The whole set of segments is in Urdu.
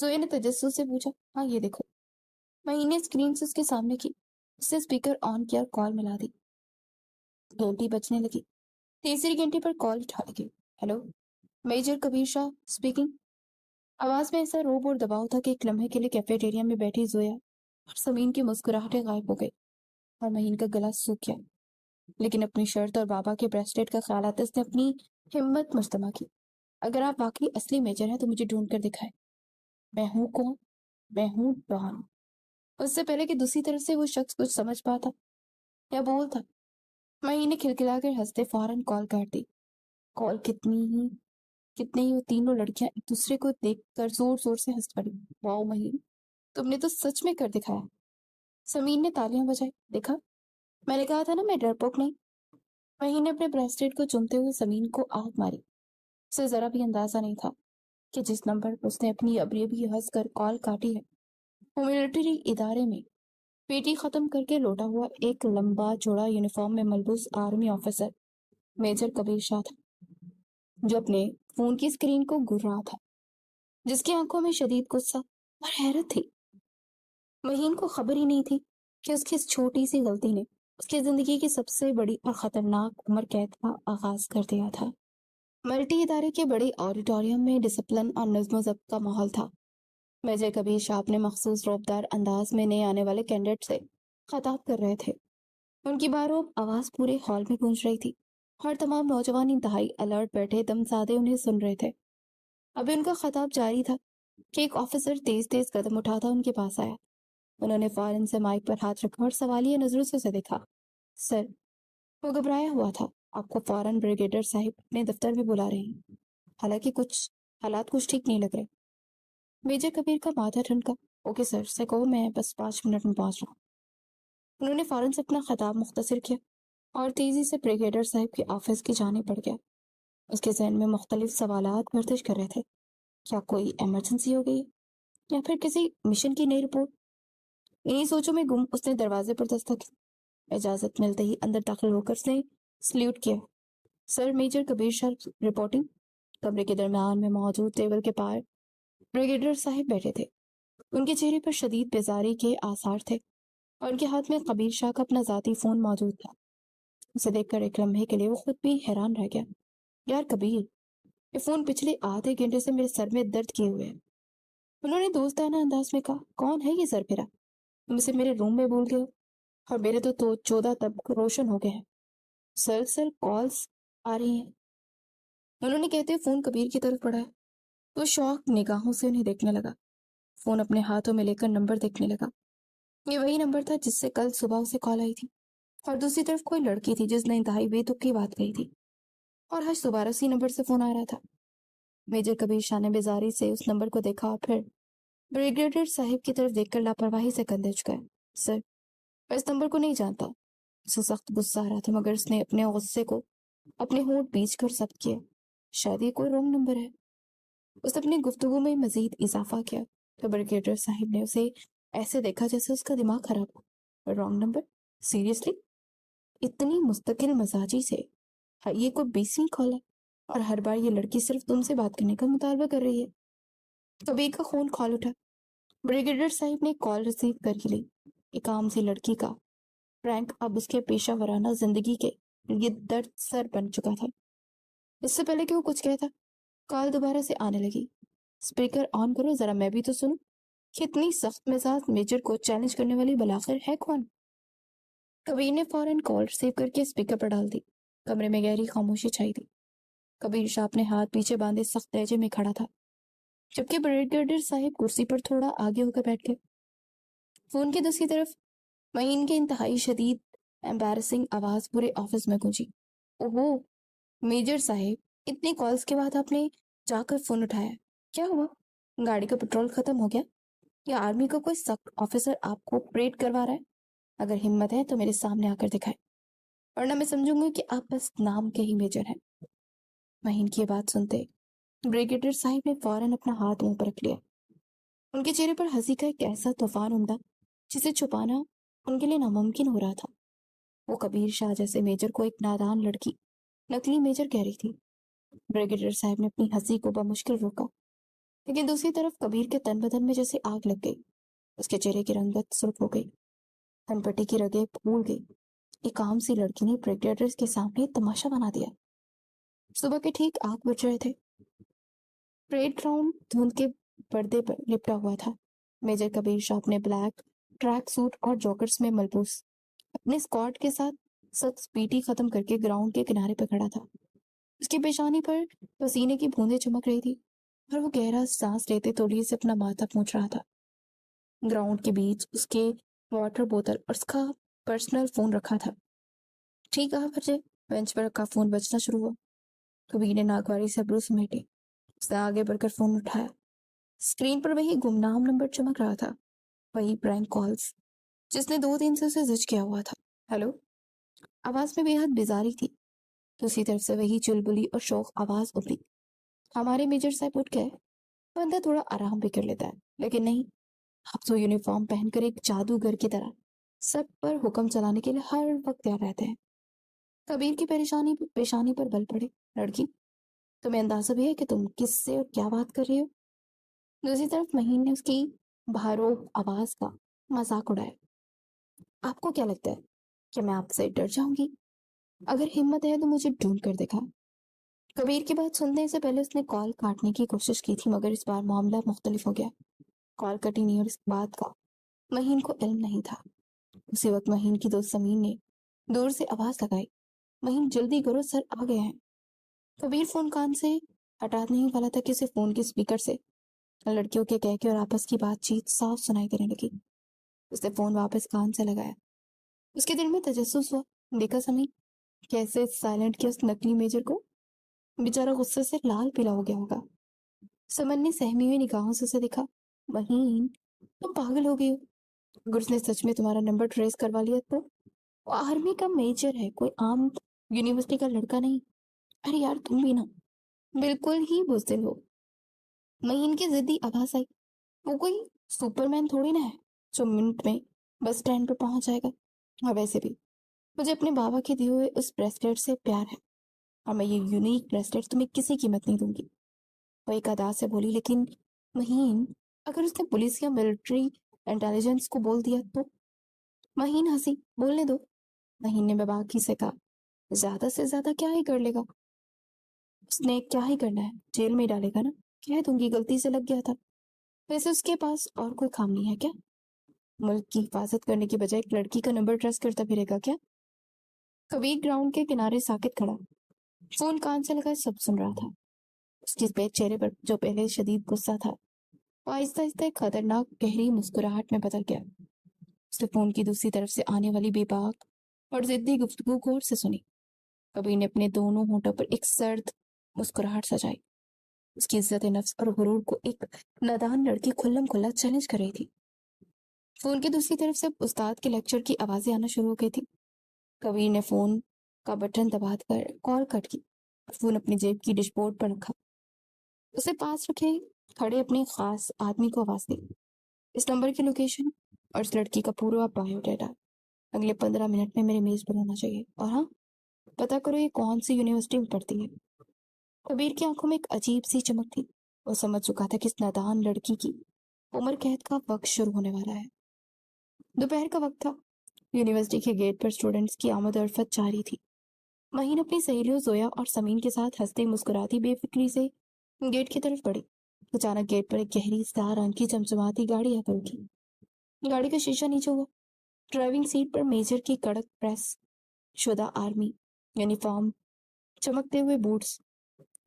زویا نے تجسس سے پوچھا۔ ہاں یہ دیکھو۔ مہین نے اسکرین سے اس کے سامنے کی، اس سے اسپیکر آن کیا، کال ملا دی۔ گھنٹی بجنے لگی۔ تیسری گھنٹی پر کال اٹھا لگی۔ ہیلو، میجر کبیر شاہ اسپیکنگ۔ آواز میں ایسا روب اور دباؤ تھا کہ ایک لمحے کے لیے کیفیٹیریا میں بیٹھی زویا اور سمین کی مسکراہٹیں غائب ہو گئی اور مہین کا گلا سوکھ گیا۔ لیکن اپنی شرط اور بابا کے بریسلیٹ کا خیال آتے اس نے اپنی ہمت مجتمع کی۔ اگر آپ واقعی اصلی میجر ہیں تو مجھے ڈھونڈ کر دکھائے۔ میں ہوں کون؟ میں ہوں ڈان۔ اس سے پہلے کہ دوسری طرف سے وہ شخص کچھ سمجھ پاتا یا بولتا، مہین نے کھلکھلا کر ہنستے فوراً کال کاٹ دی۔ کال کتنے ہی وہ تینوں لڑکیاں ایک دوسرے کو دیکھ کر زور زور سے ہنس پڑی۔ واؤ مہین، تم نے تو سچ میں کر دکھایا۔ سمین نے تالیاں بجائی۔ دیکھا، میں نے کہا تھا نا میں ڈرپوک نہیں۔ مہین نے اپنے بریسلیٹ کو چومتے ہوئے سمین کو آنکھ ماری۔ اسے ذرا بھی اندازہ نہیں تھا کہ جس نمبر پر اس نے اپنی ابری ہنس کر کال کاٹی ہے وہ ملٹری ادارے میں پیٹی ختم کر کے لوٹا ہوا ایک لمبا چوڑا یونیفارم میں ملبوس آرمی آفیسر میجر کبیر شاہ تھا، جو اپنے فون کی اسکرین کو گر رہا تھا، جس کی آنکھوں میں شدید غصہ اور حیرت تھی۔ مہین کو خبر ہی نہیں تھی کہ اس کی اس چھوٹی سی غلطی نے اس کی زندگی کی سب سے بڑی اور خطرناک عمر قید کا آغاز کر دیا تھا۔ ملٹی ادارے کے بڑے آڈیٹوریم میں ڈسپلن اور نظم و ضبط کا ماحول تھا۔ میجر کبیر شاہ اپنے مخصوص روبدار انداز میں نئے آنے والے کینڈیڈیٹ سے خطاب کر رہے تھے۔ ان کی باروب آواز پورے ہال میں گونج رہی تھی اور تمام نوجوان انتہائی الرٹ بیٹھے دم سادے انہیں سن رہے تھے۔ ابھی ان کا خطاب جاری تھا کہ ایک آفیسر تیز تیز قدم اٹھاتا ان کے پاس آیا۔ انہوں نے فوراً سے مائک پر ہاتھ رکھا اور سوالیہ نظروں سے اسے دیکھا۔ سر، وہ گھبرایا ہوا تھا، آپ کو فوراً بریگیڈیئر صاحب اپنے دفتر میں بلا رہے ہیں، حالانکہ حالات کچھ ٹھیک نہیں لگ رہے۔ میجر کبیر کا ماتھا ٹھنکا۔ اوکے سر، سے کہو میں بس 5 منٹ میں پہنچ رہا ہوں۔ انہوں نے فوراً سے اپنا خطاب مختصر کیا اور تیزی سے بریگیڈیئر صاحب کے آفس کی جانب بڑھ گیا۔ اس کے ذہن میں مختلف سوالات گردش کر رہے تھے۔ کیا کوئی ایمرجنسی ہو گئی یا پھر کسی مشن کی نئی رپورٹ؟ انہی سوچوں میں گم اس نے دروازے پر دستک کی۔ اجازت ملتے ہی اندر داخل ہو کر اس نے سلیوٹ کیا۔ سر، میجر کبیر شاہ رپورٹنگ۔ کمرے کے درمیان میں موجود ٹیبل کے پار بریگیڈیئر صاحب بیٹھے تھے۔ ان کے چہرے پر شدید بیزاری کے آثار تھے اور ان کے ہاتھ میں کبیر شاہ کا اپنا ذاتی فون موجود تھا۔ اسے دیکھ کر ایک لمحے کے لیے وہ خود بھی حیران رہ گیا۔ یار کبیر، یہ فون پچھلے آدھے گھنٹے سے میرے سر میں درد کیے ہوئے ہے۔ انہوں نے دوستانہ انداز میں کہا، کون ہے یہ سر پھرا؟ تم اسے میرے روم میں بھول گئے ہو اور میرے تو 14 تب روشن ہو گئے ہیں۔ سلسل کالز آ رہی ہیں، انہوں نے کہتے فون کبیر کی طرف بڑھایا۔ تو شوق نگاہوں سے انہیں دیکھنے لگا۔ فون اپنے ہاتھوں میں لے کر نمبر دیکھنے لگا۔ یہ وہی نمبر تھا جس سے کل صبح اسے کال آئی تھی، اور دوسری طرف کوئی لڑکی تھی جس نے انتہائی بے تکی بات کہی تھی، اور آج دوبارہ اسی نمبر سے فون آ رہا تھا۔ میجر کبیر شاہ نے بیزاری سے اس نمبر کو دیکھا اور پھر بریگیڈیئر صاحب کی طرف دیکھ کر لاپرواہی سے کندھے جھکائے۔ سر، میں اس نمبر کو نہیں جانتا۔ اسے سخت غصہ آ رہا تھا مگر اس نے اپنے غصے کو اپنے ہونٹ بیچ کر ضبط کیا۔ شاید یہ کوئی رانگ نمبر ہے۔ اس نے اپنی گفتگو میں مزید اضافہ کیا تو بریگیڈیئر صاحب نے اسے ایسے دیکھا جیسے اس کا دماغ خراب ہو۔ Wrong number? سیریسلی؟ اتنی مستقل مزاجی سے؟ یہ کوئی 20ویں کال ہے اور ہر بار یہ لڑکی صرف تم سے بات کرنے کا مطالبہ کر رہی ہے۔ کبیر کا خون کھول اٹھا۔ بریگیڈیئر صاحب نے کال ریسیو کر کے لی۔ ایک عام سی لڑکی کا فرینک اب اس کے پیشہ ورانہ زندگی کے یہ درد سر بن چکا تھا۔ اس سے پہلے کہ وہ کچھ کہتا، کال دوبارہ سے آنے لگی۔ اسپیکر آن کرو ذرا، میں بھی تو سنوں کہ اتنی سخت مزاج میجر کو چیلنج کرنے والی بلاخر ہے کون؟ کبیر نے فوراً کال ریسیو کر کے اسپیکر پر ڈال دی۔ کمرے میں گہری خاموشی چھائی تھی۔ کبیر شاہ اپنے ہاتھ پیچھے باندھے سخت لہجے میں کھڑا تھا، جبکہ بریگیڈیئر صاحب کرسی پر تھوڑا آگے ہو کر بیٹھ گئے۔ فون کی دوسری طرف مہین کی انتہائی شدید ایمبیرسنگ آواز پورے آفس میں گونجی۔ اوہو میجر صاحب، اتنی کالز کے بعد آپ نے جا کر فون اٹھایا، کیا ہوا؟ گاڑی کا پیٹرول ختم ہو گیا یا آرمی کا کوئی سخت آفیسر آپ کو پریڈ کروا رہا ہے؟ اگر ہمت ہے تو میرے سامنے آ کر دکھائے، ورنہ میں سمجھوں گا کہ آپ بس نام کے ہی میجر ہیں۔ مہین کی یہ بات سنتے بریگیڈیئر صاحب نے فوراً اپنا ہاتھ منہ پر رکھ لیا۔ ان کے چہرے پر ہنسی کا ایک ایسا طوفان عمدہ جسے چھپانا ان کے لیے ناممکن ہو رہا تھا۔ وہ کبیر شاہ جیسے میجر کو ایک نادان لڑکی نکلی میجر کہہ رہی تھی۔ بریگیڈیئر صاحب نے اپنی ہنسی کو بمشکل روکا۔ لیکن دوسری طرف کبیر کے تن بدن میں جیسے آگ لگ گئی. اس کے چہرے کی رنگت سرخ ہو گئی، تن پٹی کی رگیں پھول گئی. ایک عام سی لڑکی نے پریڈیٹرز کے سامنے تماشا بنا دیا. صبح کے ٹھیک 8 بج رہے تھے. پریڈ گراؤنڈ دھند کے پردے پر لپٹا ہوا تھا. میجر کبیر شاہ اپنے بلیک ٹریک سوٹ اور جاکرز میں ملبوس اپنے اسکواڈ کے ساتھ سخت پیٹی ختم کر کے گراؤنڈ کے کنارے پہ کھڑا تھا. اس کی پیشانی پر پسینے کی بوندیں چمک رہی تھی اور وہ گہرا سانس لیتے توڑیے سے اپنا ماتھا پونچھ رہا تھا. گراؤنڈ کے بیچ اس کے واٹر بوتل اور اس کا پرسنل فون رکھا تھا. ٹھیک 8 بجے بینچ پر رکھا فون بجنا شروع ہوا. کبیر نے ناگواری سے ابرو سمیٹے. اس نے آگے بڑھ کر فون اٹھایا. اسکرین پر وہی گمنام نمبر چمک رہا تھا، وہی پرینک کالز جس نے 2 دن سے اسے زج کیا ہوا تھا. ہیلو. آواز میں بے حد بیزاری تھی. دوسری طرف سے وہی چلبلی اور شوق آواز ابھری. ہمارے میجر صاحب اٹھ گئے. بندہ تھوڑا آرام بھی کر لیتا ہے، لیکن نہیں، آپ تو یونیفارم پہن کر ایک جادوگر کی طرح سب پر حکم چلانے کے لیے ہر وقت تیار رہتے ہیں. کبیر کی پیشانی پر بل پڑے. لڑکی، تمہیں اندازہ بھی ہے کہ تم کس سے اور کیا بات کر رہی ہو؟ دوسری طرف مہین نے اس کی بھاروب آواز کا مذاق اڑایا. آپ کو کیا لگتا ہے کہ میں آپ سے ڈر جاؤں گی؟ اگر ہمت ہے تو مجھے ڈھونڈ کر دکھا. کبیر کی بات سننے سے پہلے اس نے کال کاٹنے کی کوشش کی تھی، مگر اس بار معاملہ مختلف ہو گیا. کال کٹی نہیں اور اس بات کا مہین کو علم نہیں تھا. اسی وقت مہین کی دوست سمین نے دور سے آواز لگائی. مہین جلدی کرو، سر آ گئے ہیں. کبیر فون کان سے ہٹا نہیں والا تھا کہ اسے فون کے اسپیکر سے لڑکیوں کے کہہ کے اور آپس کی بات چیت صاف سنائی دینے لگی. اس نے فون واپس کان سے لگایا. اس کے دل میں تجسس ہوا. دیکھا سمین کیسے سائلنٹ کیا اس نکلی میجر کو؟ بیچارہ غصے سے لال پیلا ہو گیا ہوگا. سمن نے سہمی ہوئی نگاہوں سے اسے دیکھا. مہین، تم پاگل ہو گئی ہو. اگر اس نے سچ میں تمہارا نمبر ٹریس کروا لیا تو؟ وہ آرمی کا میجر ہے، کوئی عام یونیورسٹی کا لڑکا نہیں. ارے یار تم بھی نا بالکل ہی بزدل ہو. مہین کی ضدی آواز آئی. وہ کوئی سپر مین تھوڑی نا ہے جو منٹ میں بس اسٹینڈ پہ پہنچ جائے گا. اور ویسے بھی مجھے اپنے بابا کے دیے ہوئے اس بریسلیٹ سے پیار ہے، اور میں یہ یونیک بریسلیٹ تمہیں کسی قیمت نہیں دوں گی. وہ ایک ادا سے بولی. لیکن مہین، اگر اس نے پولیس یا ملٹری انٹیلیجنس کو بول دیا تو؟ مہین ہنسی. بولنے دو. مہین نے بباکی سے کہا. زیادہ سے زیادہ کیا ہی کر لے گا؟ اس نے کیا ہی کرنا ہے، جیل میں ڈالے گا نا. کہہ دوں گی غلطی سے لگ گیا تھا. ویسے اس کے پاس اور کوئی کام نہیں ہے کیا؟ ملک کی حفاظت کرنے کی بجائے ایک لڑکی کا نمبر ٹریس کرتا پھرے گا کیا؟ کبیر گراؤنڈ کے کنارے ساکت کھڑا، فون کان سے لگا سب سن رہا تھا. اس کے پیٹ چہرے پر جو پہلے شدید غصہ تھا وہ آہستہ آہستہ ایک خطرناک گہری مسکراہٹ میں بدل گیا. اس نے فون کی دوسری طرف سے آنے والی بے باک اور ضدی گفتگو غور سے سنی. کبیر نے اپنے دونوں ہونٹوں پر ایک سرد مسکراہٹ سجائی. اس کی عزت نفس اور غرور کو ایک نادان لڑکی کھلم کھلا چیلنج کر رہی تھی. فون کی دوسری طرف سے استاد کے لیکچر کی آوازیں آنا شروع ہو گئی تھی. کبیر نے فون کا بٹن دبا کر کال کٹ کی. فون اپنی جیب کی ڈش بورڈ پر رکھا. اسے پاس رکھے کھڑے اپنے خاص آدمی کو آواز دی. اس نمبر کی لوکیشن اور اس لڑکی کا پورا بایو ڈیٹا اگلے 15 منٹ میں میرے میز پر ہونا چاہیے. اور ہاں، پتا کرو یہ کون سی یونیورسٹی میں پڑھتی ہے. کبیر کی آنکھوں میں ایک عجیب سی چمک تھی. وہ سمجھ چکا تھا کہ اس نادان لڑکی کی عمر قید کا وقت شروع ہونے والا ہے. دوپہر کا وقت تھا. یونیورسٹی کے گیٹ پر اسٹوڈنٹس کی آمد و رفت جاری تھی. مہین اپنی سہیلیوں زویا اور سمین کے ساتھ ہنستے مسکراتی بے فکری سے گیٹ کی طرف بڑھی. اچانک گیٹ پر ایک گہری سار رنگ کی چمچماتی گاڑی آ کر اٹھی. گاڑی کا شیشہ نیچے ہوا. ڈرائیونگ سیٹ پر میجر کی کڑک پریس شدہ آرمی یونیفارم، چمکتے ہوئے بوٹس،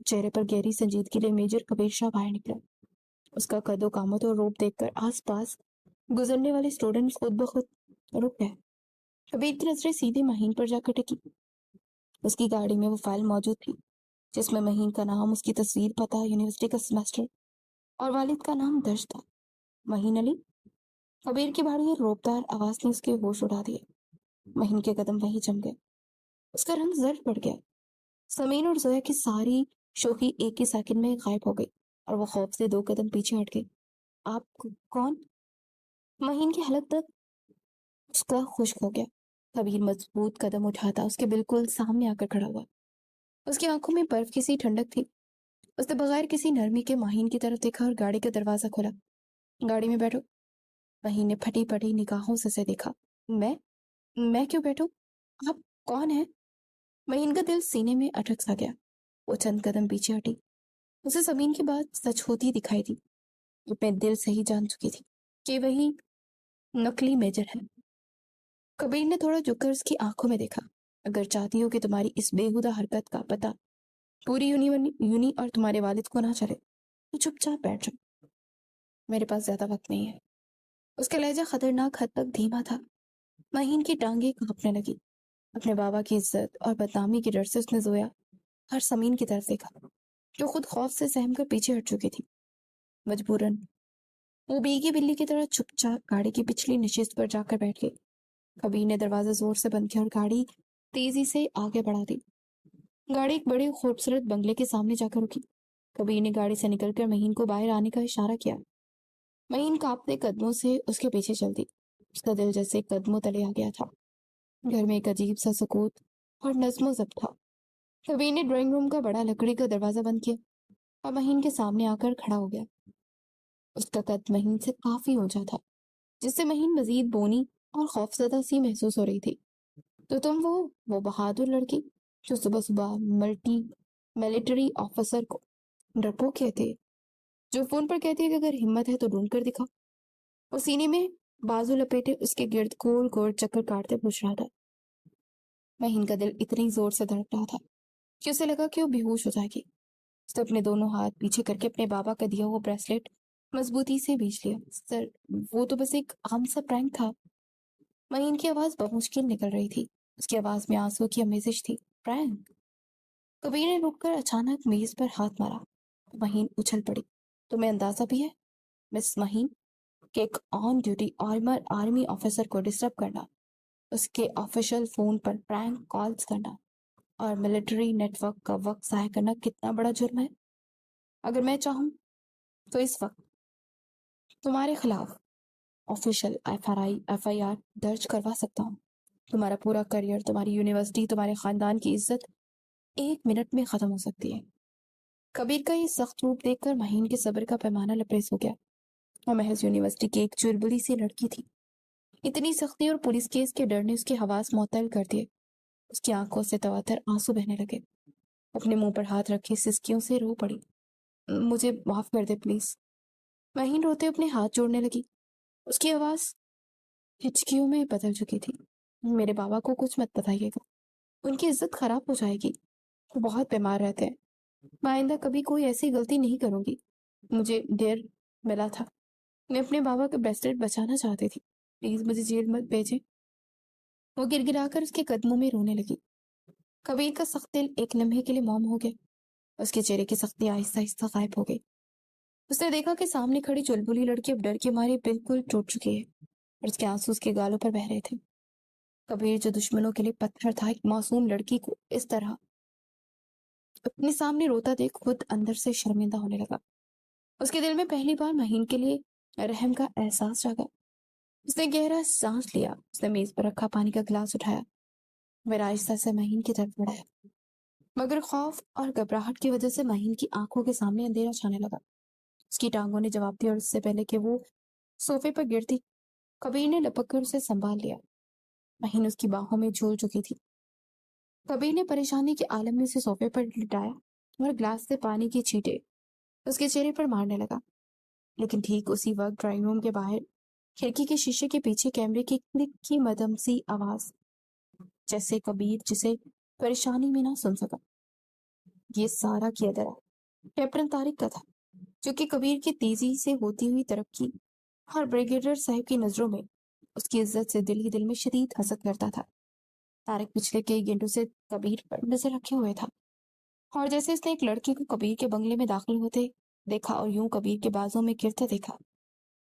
چہرے پر گہری سنجیدگی لے میجر کبیر شاہ باہر نکلا. اس کا قد و قامت اور روپ دیکھ کر آس پاس گزرنے والے اسٹوڈنٹس خود بخود رک گئے. کبیر کی نظریں سیدھے مہین پر جا کر ٹکی. اس کی گاڑی میں وہ فائل موجود تھی جس میں مہین کا نام، اس کی تصویر، پتہ، یونیورسٹی کا سیمسٹر اور والد کا نام درج تھا. مہین علی. کبیر کی بھاری روبدار آواز نے اس کے ہوش اڑا دیے. مہین کے قدم وہیں جم گئے. اس کا رنگ زرد پڑ گیا. سمین اور زویا کی ساری شوخی ایک ہی سیکنڈ میں غائب ہو گئی اور وہ خوف سے 2 قدم پیچھے ہٹ گئی. آپ کون؟ مہین کی حلق تک اس کا خشک ہو گیا. کبیر مضبوط قدم اٹھاتا اس کے بالکل سامنے آ کر کھڑا ہوا. اس کی آنکھوں میں برف کی سی ٹھنڈک تھی. اس نے بغیر کسی نرمی کے مہین کی طرف دیکھا اور گاڑی کا دروازہ کھولا۔ گاڑی میں بیٹھو۔ مہین نے پھٹی پڑی نگاہوں سے اسے دیکھا۔ میں کیوں بیٹھوں؟ آپ کون ہیں؟ مہین کا دل سینے میں اٹک سا گیا۔ وہ چند قدم پیچھے ہٹی۔ اسے سمین کی بات سچ ہوتی دکھائی دی۔ اپنے دل سے ہی جان چکی تھی کہ وہی نقلی میجر ہے۔ کبیر نے تھوڑا جھک کر اس کی آنکھوں میں دیکھا۔ اگر چاہتی ہو کہ تمہاری اس بےہودہ حرکت کا پتہ پوری یونی اور تمہارے والد کو نہ چلے تو چپ چاپ بیٹھ جاؤ۔ میرے پاس زیادہ وقت نہیں ہے۔ اس کا لہجہ خطرناک حد تک دھیما تھا۔ مہین کی ٹانگیں کانپنے لگی۔ اپنے بابا کی عزت اور بدنامی کے ڈر سے اس نے زویا ہر سمین کی طرف دیکھا جو خود خوف سے سہم کر پیچھے ہٹ چکی تھی۔ مجبوراً وہ بیگی بلی کی طرح چپ چاپ گاڑی کی پچھلی نشست پر جا کر بیٹھ گئی۔ کبیر نے دروازہ زور سے بند کیا اور گاڑی تیزی سے آگے بڑھا دی۔ گاڑی ایک بڑے خوبصورت بنگلے کے سامنے جا کر رکی۔ کبیر نے گاڑی سے نکل کر مہین کو باہر آنے کا اشارہ کیا۔ مہین کانپتے قدموں سے اس کے پیچھے چل دی۔ اس کا دل جیسے قدموں تلے آ گیا تھا۔ گھر میں ایک عجیب سا سکوت اور نظم و ضبط تھا۔ کبیر نے ڈرائنگ روم کا بڑا لکڑی کا دروازہ بند کیا اور مہین کے سامنے آ کر کھڑا ہو گیا۔ اس کا قد مہین سے کافی اونچا تھا جس سے مہین مزید بونی اور خوفزدہ سی محسوس ہو رہی تھی۔ تو تم وہ بہادر لڑکی جو صبح صبح ملٹری آفیسر کو ڈرپوک کہتے ہیں، جو فون پر کہتی ہے کہ اگر ہمت ہے تو ڈھونڈ کر دکھاؤ۔ وہ سینے میں بازو لپیٹے اس کے گرد گول گول چکر کاٹتے پوچھ رہا تھا۔ مہین کا دل اتنی زور سے دھڑک رہا تھا کہ اسے لگا کہ وہ بے ہوش ہو جائے گی۔ اس نے اپنے دونوں ہاتھ پیچھے کر کے اپنے بابا کا دیا ہوا بریسلیٹ مضبوطی سے بیچ لیا۔ سر، وہ تو بس ایک عام سا پرینک تھا۔ مہین کی آواز بمشکل نکل رہی تھی۔ اس کی آواز میں آنسو کی آمیزش تھی۔ پرینک؟ کبیر نے رک کر اچانک میز پر ہاتھ مارا۔ مہین اچھل پڑی۔ تمہیں اندازہ بھی ہے مس مہین کہ ایک آن ڈیوٹی آرمی آفیسر کو ڈسٹرب کرنا، اس کے آفیشل فون پر پرینک کالز کرنا اور ملٹری نیٹ ورک کا وقت ضائع کرنا کتنا بڑا جرم ہے؟ اگر میں چاہوں تو اس وقت تمہارے خلاف آفیشل ایف آئی آر درج کروا سکتا ہوں۔ تمہارا پورا کریئر، تمہاری یونیورسٹی، تمہارے خاندان کی عزت 1 منٹ میں ختم ہو سکتی ہے۔ کبیر کا یہ سخت روپ دیکھ کر مہین کے صبر کا پیمانہ لبریز ہو گیا۔ وہ محض یونیورسٹی کی ایک چربلی سی لڑکی تھی۔ اتنی سختی اور پولیس کیس کے ڈر نے اس کے حواس معطل کر دیے۔ اس کی آنکھوں سے تواتر آنسو بہنے لگے۔ اپنے منہ پر ہاتھ رکھے سسکیوں سے رو پڑی۔ مجھے معاف کر دے پلیز۔ مہین روتے اپنے ہاتھ جوڑنے لگی۔ اس کی آواز ہچکیوں میں بدل چکی تھی۔ میرے بابا کو کچھ مت بتائیے گا، ان کی عزت خراب ہو جائے گی، وہ بہت بیمار رہتے ہیں۔ میں آئندہ کبھی کوئی ایسی غلطی نہیں کروں گی۔ مجھے ڈیر ملا تھا، میں اپنے بابا کا بریسلیٹ بچانا چاہتی تھی، پلیز مجھے جیل مت بھیجیں۔ وہ گر گرا کر اس کے قدموں میں رونے لگی۔ کبیر کا سخت دل ایک لمحے کے لیے موم ہو گیا۔ اس کے چہرے کی سختی آہستہ آہستہ غائب ہو گئی۔ اس نے دیکھا کہ سامنے کھڑی چلبلی لڑکی اب ڈر کے مارے بالکل ٹوٹ چکی ہے اور اس کے آنسو اس کے گالوں پر بہہ رہے تھے۔ کبیر جو دشمنوں کے لیے پتھر تھا، ایک معصوم لڑکی کو اس طرح اپنے سامنے روتا دیکھ خود اندر سے شرمندہ ہونے لگا۔ اس کے دل میں پہلی بار مہین کے لیے رحم کا احساس جاگا۔ اس نے گہرا سانس لیا۔ اس نے میز پر رکھا پانی کا گلاس اٹھایا، میرا آہستہ سے مہین کی طرف بڑھایا، مگر خوف اور گھبراہٹ کی وجہ سے مہین کی آنکھوں کے سامنے اندھیرا چھانے لگا۔ اس کی ٹانگوں نے جواب دیا اور اس سے پہلے کہ وہ صوفے پر گرتی، کبیر نے لپک کر اسے سنبھال لیا۔ مہین اس کی باہوں میں جھول چکی تھی۔ کبیر نے پریشانی کے عالم میں اسے صوفے پر لٹایا اور گلاس سے پانی کی چھینٹیں اس کے چہرے پر مارنے لگا۔ لیکن ٹھیک اسی وقت ڈرائنگ روم کے باہر کھڑکی کے شیشے کے پیچھے کیمرے کی کلک کی مدھم سی آواز، جیسے کبیر جسے پریشانی میں نہ سن سکا۔ یہ سارا کیا درا کیپٹن طارق کا تھا، جو کہ کبیر کی تیزی سے ہوتی ہوئی ترقی اور بریگیڈیئر صاحب کی نظروں میں اس کی عزت سے دل ہی دل میں شدید حسد کرتا تھا۔ طارق پچھلے کئی گھنٹوں سے کبیر پر نظر رکھے ہوئے تھا، اور جیسے اس نے ایک لڑکی کو کبیر کے بنگلے میں داخل ہوتے دیکھا اور یوں کبیر کے بازوں میں گرتے دیکھا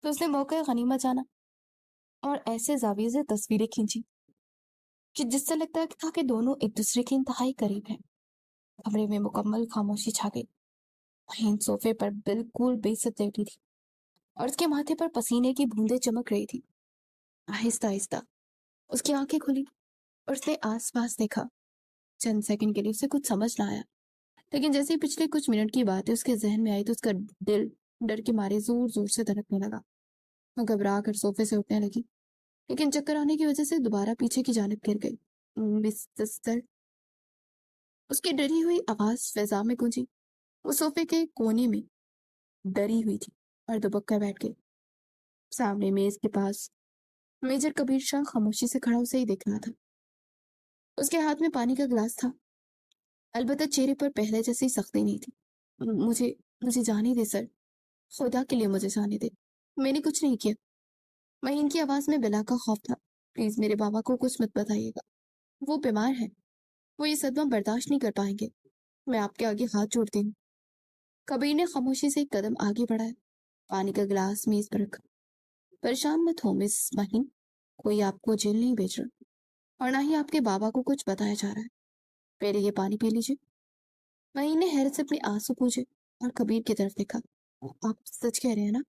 تو اس نے موقع غنیمت جانا اور ایسے زاویے سے تصویریں کھینچی کہ جس سے لگتا تھا کہ دونوں ایک دوسرے کے انتہائی قریب ہیں۔ کمرے میں مکمل خاموشی چھا گئی۔ مہین صوفے پر بالکل بے ست لیٹی تھی اور اس کے ماتھے پر پسینے کی بوندیں چمک رہی تھی۔ آہستہ آہستہ اس کی آنکھیں کھلی اور اس نے آس پاس دیکھا۔ چند سیکنڈ کے لیے اسے کچھ سمجھ نہ آیا، لیکن جیسے ہی پچھلے کچھ منٹ کی بات ہے اس کے ذہن میں آئی تو اس کا دل ڈر کے مارے زور زور سے دھڑکنے لگا. وہ گھبرا کر صوفے سے اٹھنے لگی، لیکن چکر آنے کی وجہ سے دوبارہ پیچھے کی جانب گر گئی. بستر. اس کی ڈری ہوئی آواز فضا میں گونجی. وہ صوفے کے کونے میں ڈری ہوئی تھی اور دبک کر بیٹھ گئی. سامنے میز کے پاس میجر کبیر شاہ خاموشی سے کھڑا اسے ہی دیکھ رہا تھا. اس کے ہاتھ میں پانی کا گلاس تھا، البتہ چہرے پر پہلے جیسی سختی نہیں تھی. مجھے مجھے جانے دے سر، خدا کے لیے مجھے جانے دے، میں نے کچھ نہیں کیا. مہین کی آواز میں بلا کا خوف تھا. پلیز میرے بابا کو کچھ مت بتائیے گا، وہ بیمار ہے، وہ یہ صدمہ برداشت نہیں کر پائیں گے. میں آپ کے آگے ہاتھ جوڑتی ہوں. کبیر نے خاموشی سے ایک قدم آگے بڑھایا، پانی کا گلاس میز پر رکھا. پریشان مت ہو مس مہین، کوئی آپ کو جیل نہیں بھیج رہا اور نہ ہی آپ کے بابا کو کچھ بتایا جا رہا ہے. پہلے یہ پانی پی لیجیے. مہین نے حیرت سے اپنے آنسو پوچھے اور کبیر کی طرف دیکھا. آپ سچ کہہ رہے ہیں نا؟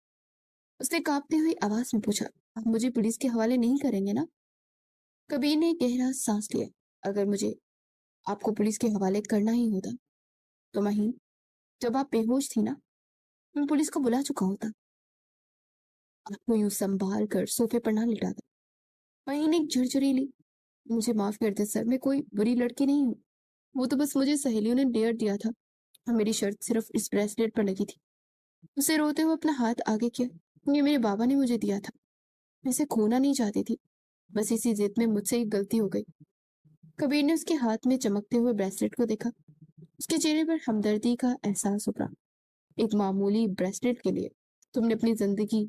اس نے کانپتی ہوئی آواز میں پوچھا. آپ مجھے پولیس کے حوالے نہیں کریں گے نا؟ کبیر نے گہرا سانس لیا. اگر مجھے آپ کو پولیس کے حوالے کرنا ہی ہوتا تو مہین، جب آپ بے ہوش تھی نا، میں پولیس کو بلا چکا ہوتا. آپ کو یوں سنبھال کر صوفے پر نہ لٹاتا. مہین ایک جھرجھری لی. مجھے معاف کر دے سر، میں کوئی بری لڑکی نہیں ہوں. وہ تو بس مجھے سہیلیوں نے ڈیئر دیا تھا اور میری شرط صرف اس بریسلیٹ پر لگی تھی. اسے روتے ہوئے اپنا ہاتھ آگے کیا. یہ میرے بابا نے مجھے دیا تھا، میں اسے کھونا نہیں چاہتی تھی، بس اسی ضد میں مجھ سے ایک غلطی ہو گئی. کبیر نے اس کے ہاتھ میں چمکتے ہوئے بریسلیٹ کو دیکھا. اس کے چہرے پر ہمدردی کا احساس ابھرا. ایک معمولی بریسلیٹ کے لیے تم نے اپنی زندگی،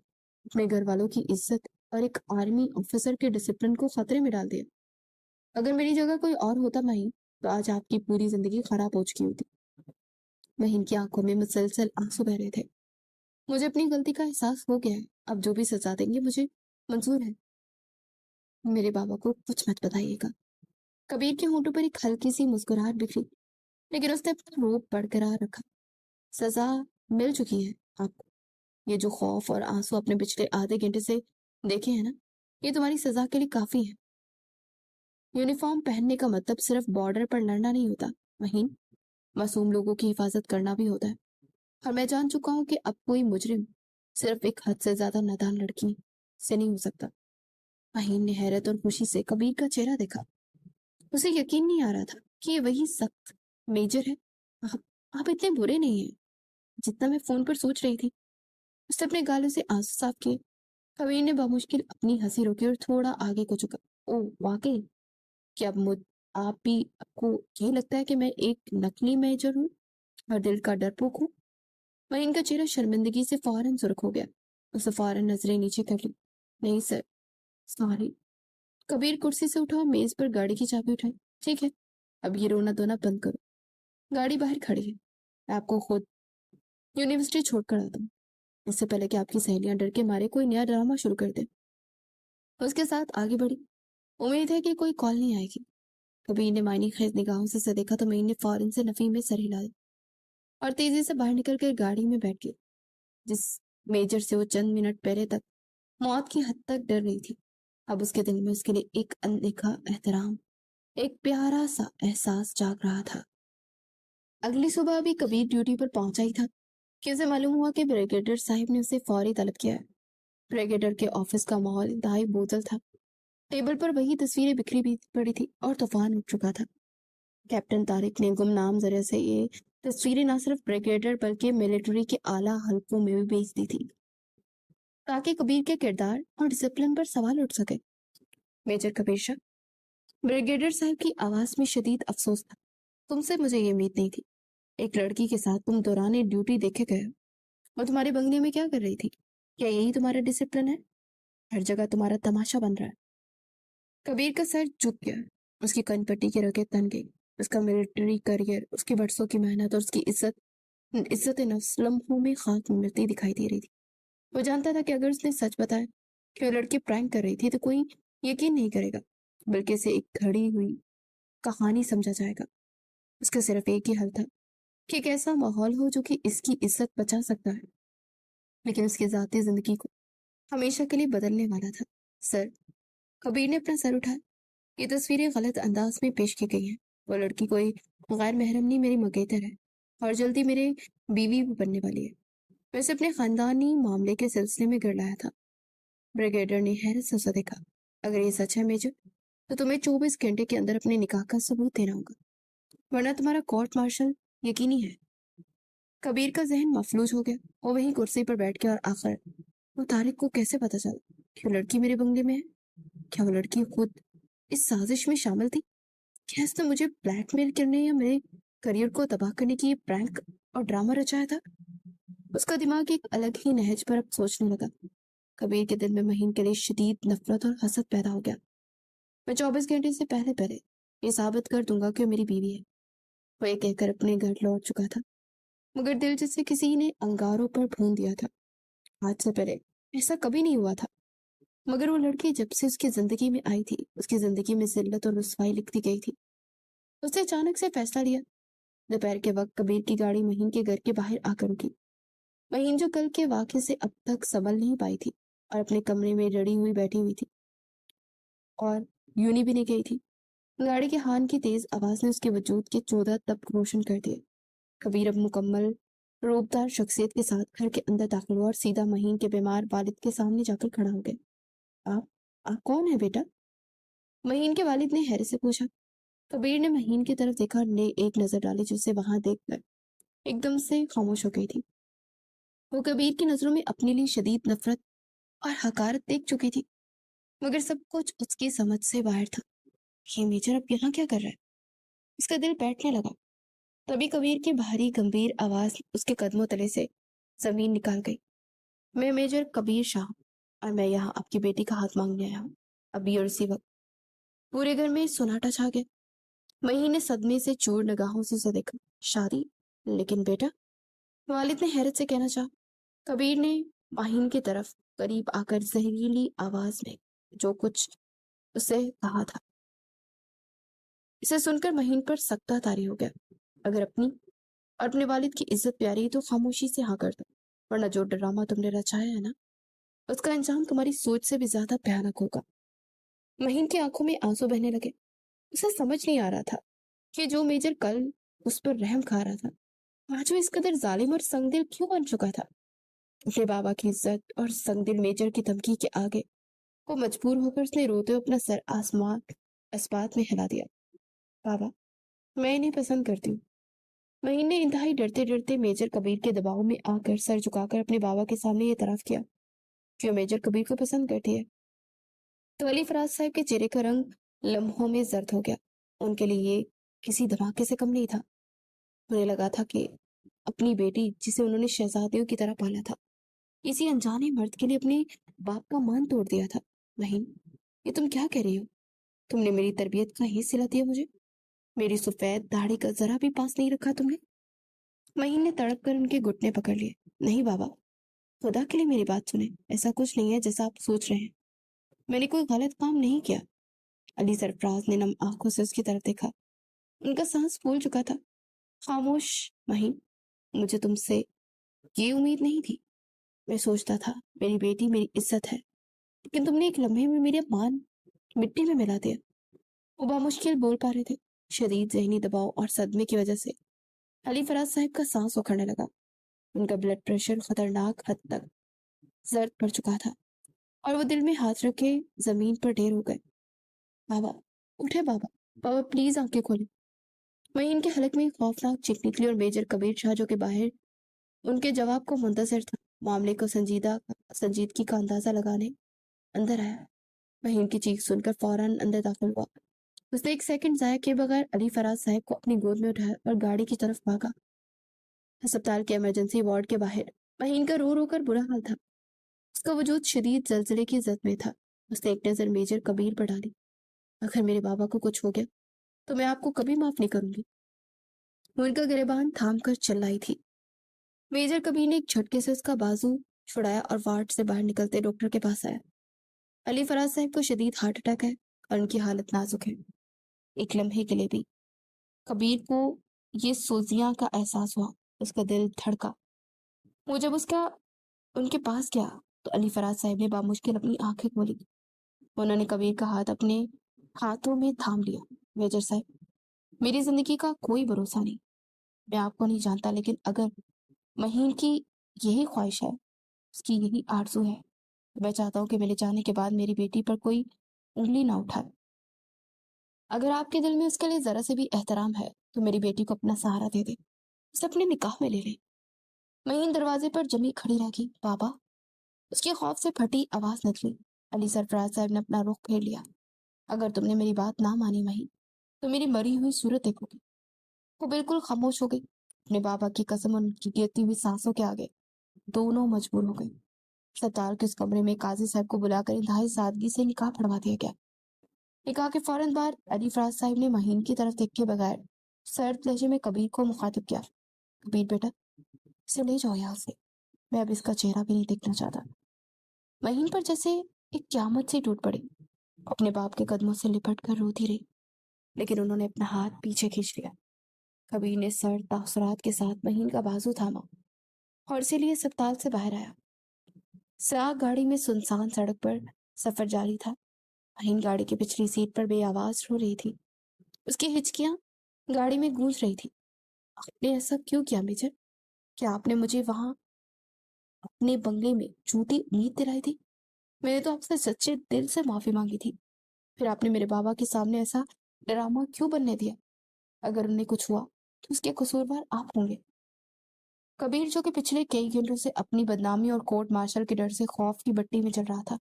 اپنے گھر والوں کی عزت اور ایک آرمی آفیسر کے ڈسپلن کو خطرے میں ڈال دیا. اگر میری جگہ کوئی اور ہوتا مہین، تو آج آپ کی پوری زندگی خراب ہو چکی ہوتی. مہین کی آنکھوں میں مسلسل آنسو بہ رہے تھے. مجھے اپنی غلطی کا احساس ہو گیا ہے، اب جو بھی سزا دیں گے مجھے منظور ہے. میرے بابا کو کچھ مت بتائیے گا. کبیر کے ہونٹوں پر ایک ہلکی سی مسکراہٹ بکھری، لیکن اس نے اپنا روپ برقرار رکھا. سزا مل چکی ہے آپ کو. یہ جو خوف اور آنسو اپنے پچھلے آدھے گھنٹے سے دیکھے ہیں نا، یہ تمہاری سزا کے لیے کافی ہے. یونیفارم پہننے کا مطلب صرف بارڈر پر لڑنا نہیں ہوتا مہین، معصوم لوگوں کی حفاظت کرنا بھی ہوتا ہے. اور میں جان چکا ہوں کہ اب کوئی مجرم صرف ایک حد سے زیادہ نادان لڑکی سے نہیں ہو سکتا. مہین نے حیرت اور خوشی سے کبیر کا چہرہ دیکھا. اسے یقین نہیں آ رہا تھا کہ یہ وہی سخت میجر ہے. آپ اتنے برے نہیں ہیں جتنا میں فون پر سوچ رہی تھی. اس نے اپنے گالوں سے آنسو صاف کیے. کبیر نے بامشکل اپنی ہنسی روکی اور تھوڑا آگے کو جھکا. او واقعی، کیا آپ بھی، آپ کو یہ لگتا ہے کہ میں ایک نقلی میجر ہوں اور دل کا ڈرپوک ہوں؟ مہین کا چہرہ شرمندگی سے فوراً سرخ ہو گیا. اسے فوراً نظریں نیچے کر لی. نہیں سر، سوری. کبیر کرسی سے اٹھا اور میز پر گاڑی کی چابی اٹھائی. ٹھیک ہے، اب یہ رونا دھونا بند کرو. گاڑی باہر کھڑی ہے، میں آپ کو خود یونیورسٹی چھوڑ کر آتا ہوں، اس سے پہلے کہ آپ کی سہیلیاں ڈر کے مارے کوئی نیا ڈرامہ شروع کر دیں. اس کے ساتھ آگے بڑھی. امید ہے کہ کوئی کال نہیں آئے گی. کبیر نے معنی خیز نگاہوں سے دیکھا تو مہین نے فوراً سے نفی میں سر ہلا دیا اور تیزی سے باہر نکل کر گاڑی میں بیٹھ گئی. جس میجر سے وہ چند منٹ پہلے تک موت کی حد تک ڈر رہی تھی، اب اس کے دل میں اس کے لیے ایک اندیکھا احترام، ایک پیارا سا احساس جاگ رہا تھا. اگلی صبح بھی کبیر ڈیوٹی پر پہنچا ہی تھا کہ اسے معلوم ہوا کہ بریگیڈیئر صاحب نے اسے فوری طلب کیا ہے. بریگیڈیئر کے آفس کا ماحول انتہائی بوجھل تھا. ٹیبل پر وہی تصویریں بکھری بھی پڑی تھی اور طوفان اٹھ چکا تھا. کیپٹن طارق نے گمنام ذریعے سے یہ تصویریں نہ صرف بریگیڈیئر بلکہ ملٹری کے اعلیٰ حلقوں میں بھی بھیج دی تھی تاکہ کبیر کے کردار اور ڈسپلن پر سوال اٹھ سکے. میجر کبیر شاہ، بریگیڈیئر صاحب کی آواز میں شدید افسوس تھا. تم سے مجھے یہ امید نہیں تھی. ایک لڑکی کے ساتھ تم دوران ڈیوٹی دیکھے گئے ہو، اور تمہارے بنگلے میں کیا کر رہی تھی؟ کیا یہی تمہارا ڈسپلن ہے؟ ہر جگہ تمہارا تماشا بن رہا ہے. کبیر کا سر جھک گیا. اس کی کن پٹی کی رگیں تن گئی. اس کا ملٹری کریئر، اس کی برسوں کی محنت اور اس کی عزت نفس لمحوں میں خاک میں ملتی دکھائی دے رہی تھی. وہ جانتا تھا کہ اگر اس نے سچ بتایا کہ وہ لڑکی پرینک کر رہی تھی تو کوئی یقین نہیں کرے گا، بلکہ اسے ایک گھڑی ہوئی کہانی سمجھا جائے گا. اس کا صرف ایک ہی حل تھا کہ ایک ایسا ماحول ہو جو کہ اس کی عزت بچا سکتا ہے، لیکن اس کی ذاتی زندگی کو ہمیشہ کے لیے بدلنے والا تھا. سر، کبیر نے اپنا سر اٹھایا. یہ تصویریں غلط انداز میں پیش کی گئی ہیں. وہ لڑکی کوئی غیر محرم نہیں، میری مگیتر ہے. اور جلدی میرے بیوی بھی بننے والی ہے. ویسے اپنے خاندانی معاملے کے سلسلے میں گڑ لایا تھا. بریگیڈر نے حیرت سے اسے دیکھا. اگر یہ سچ ہے میجر تو تمہیں 24 گھنٹے کے اندر اپنے نکاح کا ثبوت دینا ہوگا، ورنہ تمہارا کورٹ مارشل یقینی ہے. کبیر کا ذہن مفلوج ہو گیا. وہ وہیں کرسی پر بیٹھ کے اور آخر وہ طارق کو کیسے پتا چلا کہ وہ لڑکی میرے بنگلے میں ہے؟ کیا وہ لڑکی خود اس سازش میں شامل تھی؟ کیا اس نے مجھے بلیک میل کرنے یا میرے کریئر کو تباہ کرنے کی یہ پرینک اور ڈرامہ رچایا تھا؟ اس کا دماغ ایک الگ ہی نہج پر اب سوچنے لگا. کبیر کے دل میں مہین کے لیے شدید نفرت اور حسد پیدا ہو گیا. میں 24 گھنٹے سے پہلے یہ ثابت کر دوں گا کہ وہ میری بیوی ہے، وہ یہ کہہ کر اپنے گھر لوٹ چکا تھا. مگر دل جسے کسی نے انگاروں پر بھون دیا تھا. آج سے پہلے ایسا کبھی نہیں ہوا تھا. مگر وہ لڑکی جب سے اس کی زندگی میں آئی تھی، اس کی زندگی میں ذلت اور رسوائی لکھتی گئی تھی. اس نے اچانک سے فیصلہ لیا. دوپہر کے وقت کبیر کی گاڑی مہین کے گھر کے باہر آ کر رکی. مہین جو کل کے واقعے سے اب تک سنبھل نہیں پائی تھی اور اپنے کمرے میں رڑی ہوئی بیٹھی ہوئی تھی اور یونی بھی نہیں گئی تھی. گاڑی کے ہارن کی تیز آواز نے اس کے وجود کے 14 طبق روشن کر دیے. کبیر اب مکمل روبدار شخصیت کے ساتھ گھر کے اندر داخل ہوا اور سیدھا مہین کے بیمار والد کے سامنے جا کر کھڑا ہو گیا. آپ کون ہے بیٹا؟ مہین کے والد نے حیرت سے پوچھا. کبیر نے مہین کی طرف دیکھا اور نے ایک نظر ڈالی جسے وہاں دیکھ کر ایک دم سے خاموش ہو گئی تھی. وہ کبیر کی نظروں میں اپنے لیے شدید نفرت اور حقارت دیکھ چکی تھی، مگر سب کچھ اس کی سمجھ سے باہر تھا. یہ میجر اب یہاں کیا کر رہا ہے؟ اس کا دل بیٹھنے لگا. تبھی کبیر کی بھاری گمبھیر آواز اس کے قدموں تلے سے زمین نکال گئی. میں میجر کبیر شاہ ہوں اور میں یہاں آپ کی بیٹی کا ہاتھ مانگنے آیا ہوں. ابھی اور اسی وقت پورے گھر میں سناٹا چھا گیا. مہین نے صدمے سے چور نگاہوں سے اسے دیکھا. شادی؟ لیکن بیٹا؟ والد نے حیرت سے کہنا چاہا. کبیر نے مہین کی طرف قریب آ کر زہریلی آواز میں جو کچھ اسے کہا تھا اسے سن کر مہین پر سکتہ طاری ہو گیا. اگر اپنی اور اپنے والد کی عزت پیاری ہے تو خاموشی سے ہاں کر دو، ورنہ جو ڈرامہ تم نے رچایا ہے نا، اس کا انجام تمہاری سوچ سے بھی زیادہ بھیانک ہوگا. مہین کی آنکھوں میں آنسو بہنے لگے. اسے سمجھ نہیں آ رہا تھا کہ جو میجر کل اس پر رحم کھا رہا تھا، آج وہ اس قدر ظالم اور سنگ دل کیوں بن چکا تھا. اپنے بابا کی عزت اور سنگ دل میجر کی دھمکی کے آگے وہ مجبور ہو کر اس نے روتے ہوئے اپنا سر آسمان اسبات میں ہلا دیا. بابا، میں انہیں پسند کرتی ہوں. مہین نے انتہائی ڈرتے ڈرتے میجر کبیر کے دباؤ میں آ کر سر جھکا کر اپنے بابا کے سامنے یہ اعتراف کیا کہ وہ میجر کبیر کو پسند کرتی ہے. تو علی فراز صاحب کے چہرے کا رنگ لمحوں میں زرد ہو گیا. ان کے لیے یہ کسی دھماکے سے کم نہیں تھا. انہیں لگا تھا کہ اپنی بیٹی جسے انہوں نے شہزادیوں کی طرح پالا تھا، اسی انجانے مرد کے لیے اپنے باپ کا مان توڑ دیا تھا. مہین، یہ تم کیا کہہ رہی ہو؟ تم نے میری تربیت کا ہی صلہ دیا مجھے. میری سفید داڑھی کا ذرا بھی پاس نہیں رکھا تم نے. مہین نے تڑپ کر ان کے گھٹنے پکڑ لیے. نہیں بابا، خدا کے لیے میری بات سنیں. ایسا کچھ نہیں ہے جیسا آپ سوچ رہے ہیں. میں نے کوئی غلط کام نہیں کیا. علی سرفراز نے نم آنکھوں سے اس کی طرف دیکھا. ان کا سانس پھول چکا تھا. خاموش مہین، مجھے تم سے یہ امید نہیں تھی. میں سوچتا تھا میری بیٹی میری عزت ہے، لیکن تم نے ایک لمحے میں میرے مان مٹی میں ملا دیا. وہ بامشکل بول پا رہے تھے. شدید ذہنی دباؤ اور صدمے کی وجہ سے علی فراز صاحب کا سانس اکھڑنے لگا. ان کا بلڈ پریشر خطرناک حد تک زرد پڑ چکا تھا اور وہ دل میں ہاتھ رکھے زمین پر ڈھیر ہو گئے. بابا اٹھے، بابا، بابا پلیز آنکھیں کھولیں. مہین کے حلق میں خوفناک چیخ نکلی اور میجر کبیر شاہ جو کہ باہر ان کے جواب کو منتظر تھا، معاملے کو سنجیدگی کا اندازہ لگانے اندر آیا. مہین کی چیخ سن کر فوراً اندر داخل ہوا. اس نے ایک سیکنڈ ضائع کیے بغیر علی فراز صاحب کو اپنی گود میں اٹھایا اور گاڑی کی طرف بھاگا. ہسپتال کے ایمرجنسی وارڈ کے باہر مہین کا رو رو کر برا حال تھا. اس کا وجود شدید زلزلے کی زد میں تھا. اس نے ایک نظر میجر کبیر پر ڈالی. اگر میرے بابا کو کچھ ہو گیا تو میں آپ کو کبھی معاف نہیں کروں گی. وہ ان کا گریبان تھام کر چلائی تھی. میجر کبیر نے ایک جھٹکے سے اس کا بازو چھڑایا اور وارڈ سے باہر نکلتے ڈاکٹر کے پاس آیا. علی فراز صاحب کو شدید ہارٹ اٹیک ہے اور ان کی حالت نازک ہے. ایک لمحے کے لیے بھی کبیر کو یہ سوزیاں کا احساس ہوا. اس کا دل دھڑکا. وہ جب ان کے پاس گیا تو علی فراز صاحب نے بامشکل اپنی آنکھیں کھولی. انہوں نے کبیر کا ہاتھ اپنے ہاتھوں میں تھام لیا. میجر صاحب، میری زندگی کا کوئی بھروسہ نہیں. میں آپ کو نہیں جانتا، لیکن اگر مہین کی یہی خواہش ہے، اس کی یہی آرزو ہے، تو میں چاہتا ہوں کہ میرے جانے کے بعد میری بیٹی پر کوئی انگلی نہ اٹھائے۔ اگر آپ کے دل میں اس کے لیے ذرا سے بھی احترام ہے تو میری بیٹی کو اپنا سہارا دے دے، اسے اپنے نکاح میں لے لے۔ مہین دروازے پر جمی کھڑی رہ گئی۔ بابا، اس کے خوف سے پھٹی آواز نکلی۔ علی سرفراز صاحب نے اپنا رخ پھیر لیا۔ اگر تم نے میری بات نہ مانی مہین، تو میری مری ہوئی صورت دیکھو گی۔ وہ بالکل خاموش ہو گئی۔ اپنے بابا کی قسم ان کی گرتی ہوئی سانسوں کے آگے دونوں مجبور ہو گئے۔ ستار کے اس کمرے میں قاضی صاحب کو بلا کر انتہائی سادگی سے نکاح پڑھوا دیا گیا۔ نکاح کے فوراً بعد علی فراز صاحب نے مہین کی طرف دیکھے بغیر سرد لہجے میں کبیر کو مخاطب کیا۔ کبیر بیٹا، اسے لے جاؤ یہاں سے، میں اب اس کا چہرہ بھی نہیں دیکھنا چاہتا۔ مہین پر جیسے ایک قیامت سے ٹوٹ پڑی، اپنے باپ کے قدموں سے لپٹ کر روتی رہی، لیکن انہوں نے اپنا ہاتھ پیچھے کھینچ لیا۔ کبیر نے سرد تاثرات کے ساتھ مہین کا بازو تھاما اور اسی لیے اسپتال سے باہر آیا۔ سیاہ گاڑی میں سنسان سڑک پر سفر جاری تھا۔ مہین گاڑی کی پچھلی سیٹ پر بے آواز رو رہی تھی۔ اس کی ہچکیاں گاڑی میں گونج رہی تھی۔ آپ نے ایسا کیوں کیا میجر؟ کیا آپ نے مجھے وہاں اپنے بنگلے میں جھوٹی امید دلائی تھی؟ میں نے تو آپ سے سچے دل سے معافی مانگی تھی، پھر آپ نے میرے بابا کے سامنے ایسا ڈرامہ کیوں بننے دیا؟ اگر انہیں کچھ ہوا تو اس کے قصوروار آپ ہوں گے۔ کبیر، جو کہ پچھلے کئی گھنٹوں سے اپنی بدنامی اور کورٹ مارشل کے ڈر سے خوف کی بٹی میں چل رہا تھا،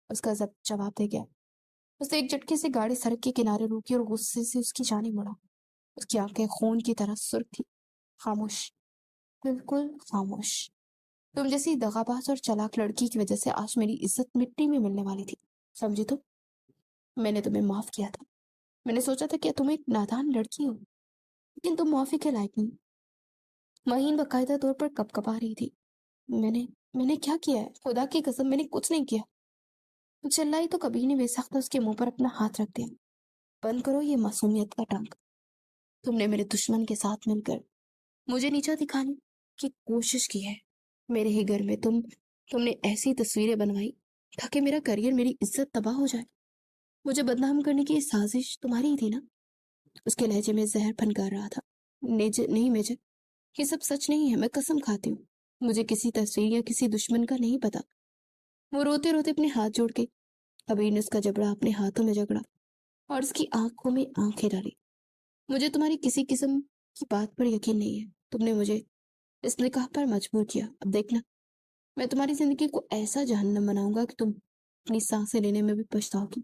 اس کا ضبط جواب دے گیا۔ اس نے ایک جھٹکے سے گاڑی سڑک کے کنارے روکی اور غصے سے اس کی جانب مڑا۔ اس کی آنکھیں خون کی طرح سرخ تھی۔ خاموش، بالکل خاموش۔ تم جیسی دغاباز اور چالاک لڑکی کی وجہ سے آج میری عزت مٹی میں ملنے والی تھی، سمجھی تم؟ میں نے تمہیں معاف کیا تھا۔ میں نے سوچا تھا کہ تم ایک نادان لڑکی ہو، لیکن تم معافی کے لائق نہیں۔ مہین باقاعدہ طور پر کپ کپا رہی تھی۔ میں نے کیا کیا ہے؟ خدا کی قسم میں نے کچھ نہیں کیا۔ چلائی تو کبھی نہیں، بے سختہ اس کے منہ پر اپنا ہاتھ رکھ دیا۔ بند کرو یہ معصومیت کا ٹنک۔ تم نے میرے دشمن کے ساتھ مل کر مجھے نیچا دکھانے کی کوشش کی ہے۔ میرے ہی گھر میں تم نے ایسی تصویریں بنوائی تاکہ میرا کریئر، میری عزت تباہ ہو جائے۔ مجھے بدنام کرنے کی یہ سازش تمہاری ہی تھی نا؟ اس کے لہجے میں زہر پھنکار رہا تھا۔ نہیں میجر، یہ سب سچ نہیں ہے، میں قسم کھاتی ہوں۔ مجھے کسی تصویر یا کسی دشمن کا نہیں پتا۔ وہ روتے روتے اپنے ہاتھ جوڑ کے کبیر نے اس کا جبڑا اپنے ہاتھوں میں جکڑا اور اس کی آنکھوں میں آنکھیں ڈالی۔ مجھے تمہاری کسی قسم کی بات پر یقین نہیں ہے۔ تم نے مجھے اس نکاح پر مجبور کیا۔ اب دیکھنا، میں تمہاری زندگی کو ایسا جہنم بناؤں گا کہ تم اپنی سانسیں لینے میں بھی پچھتاؤ گی۔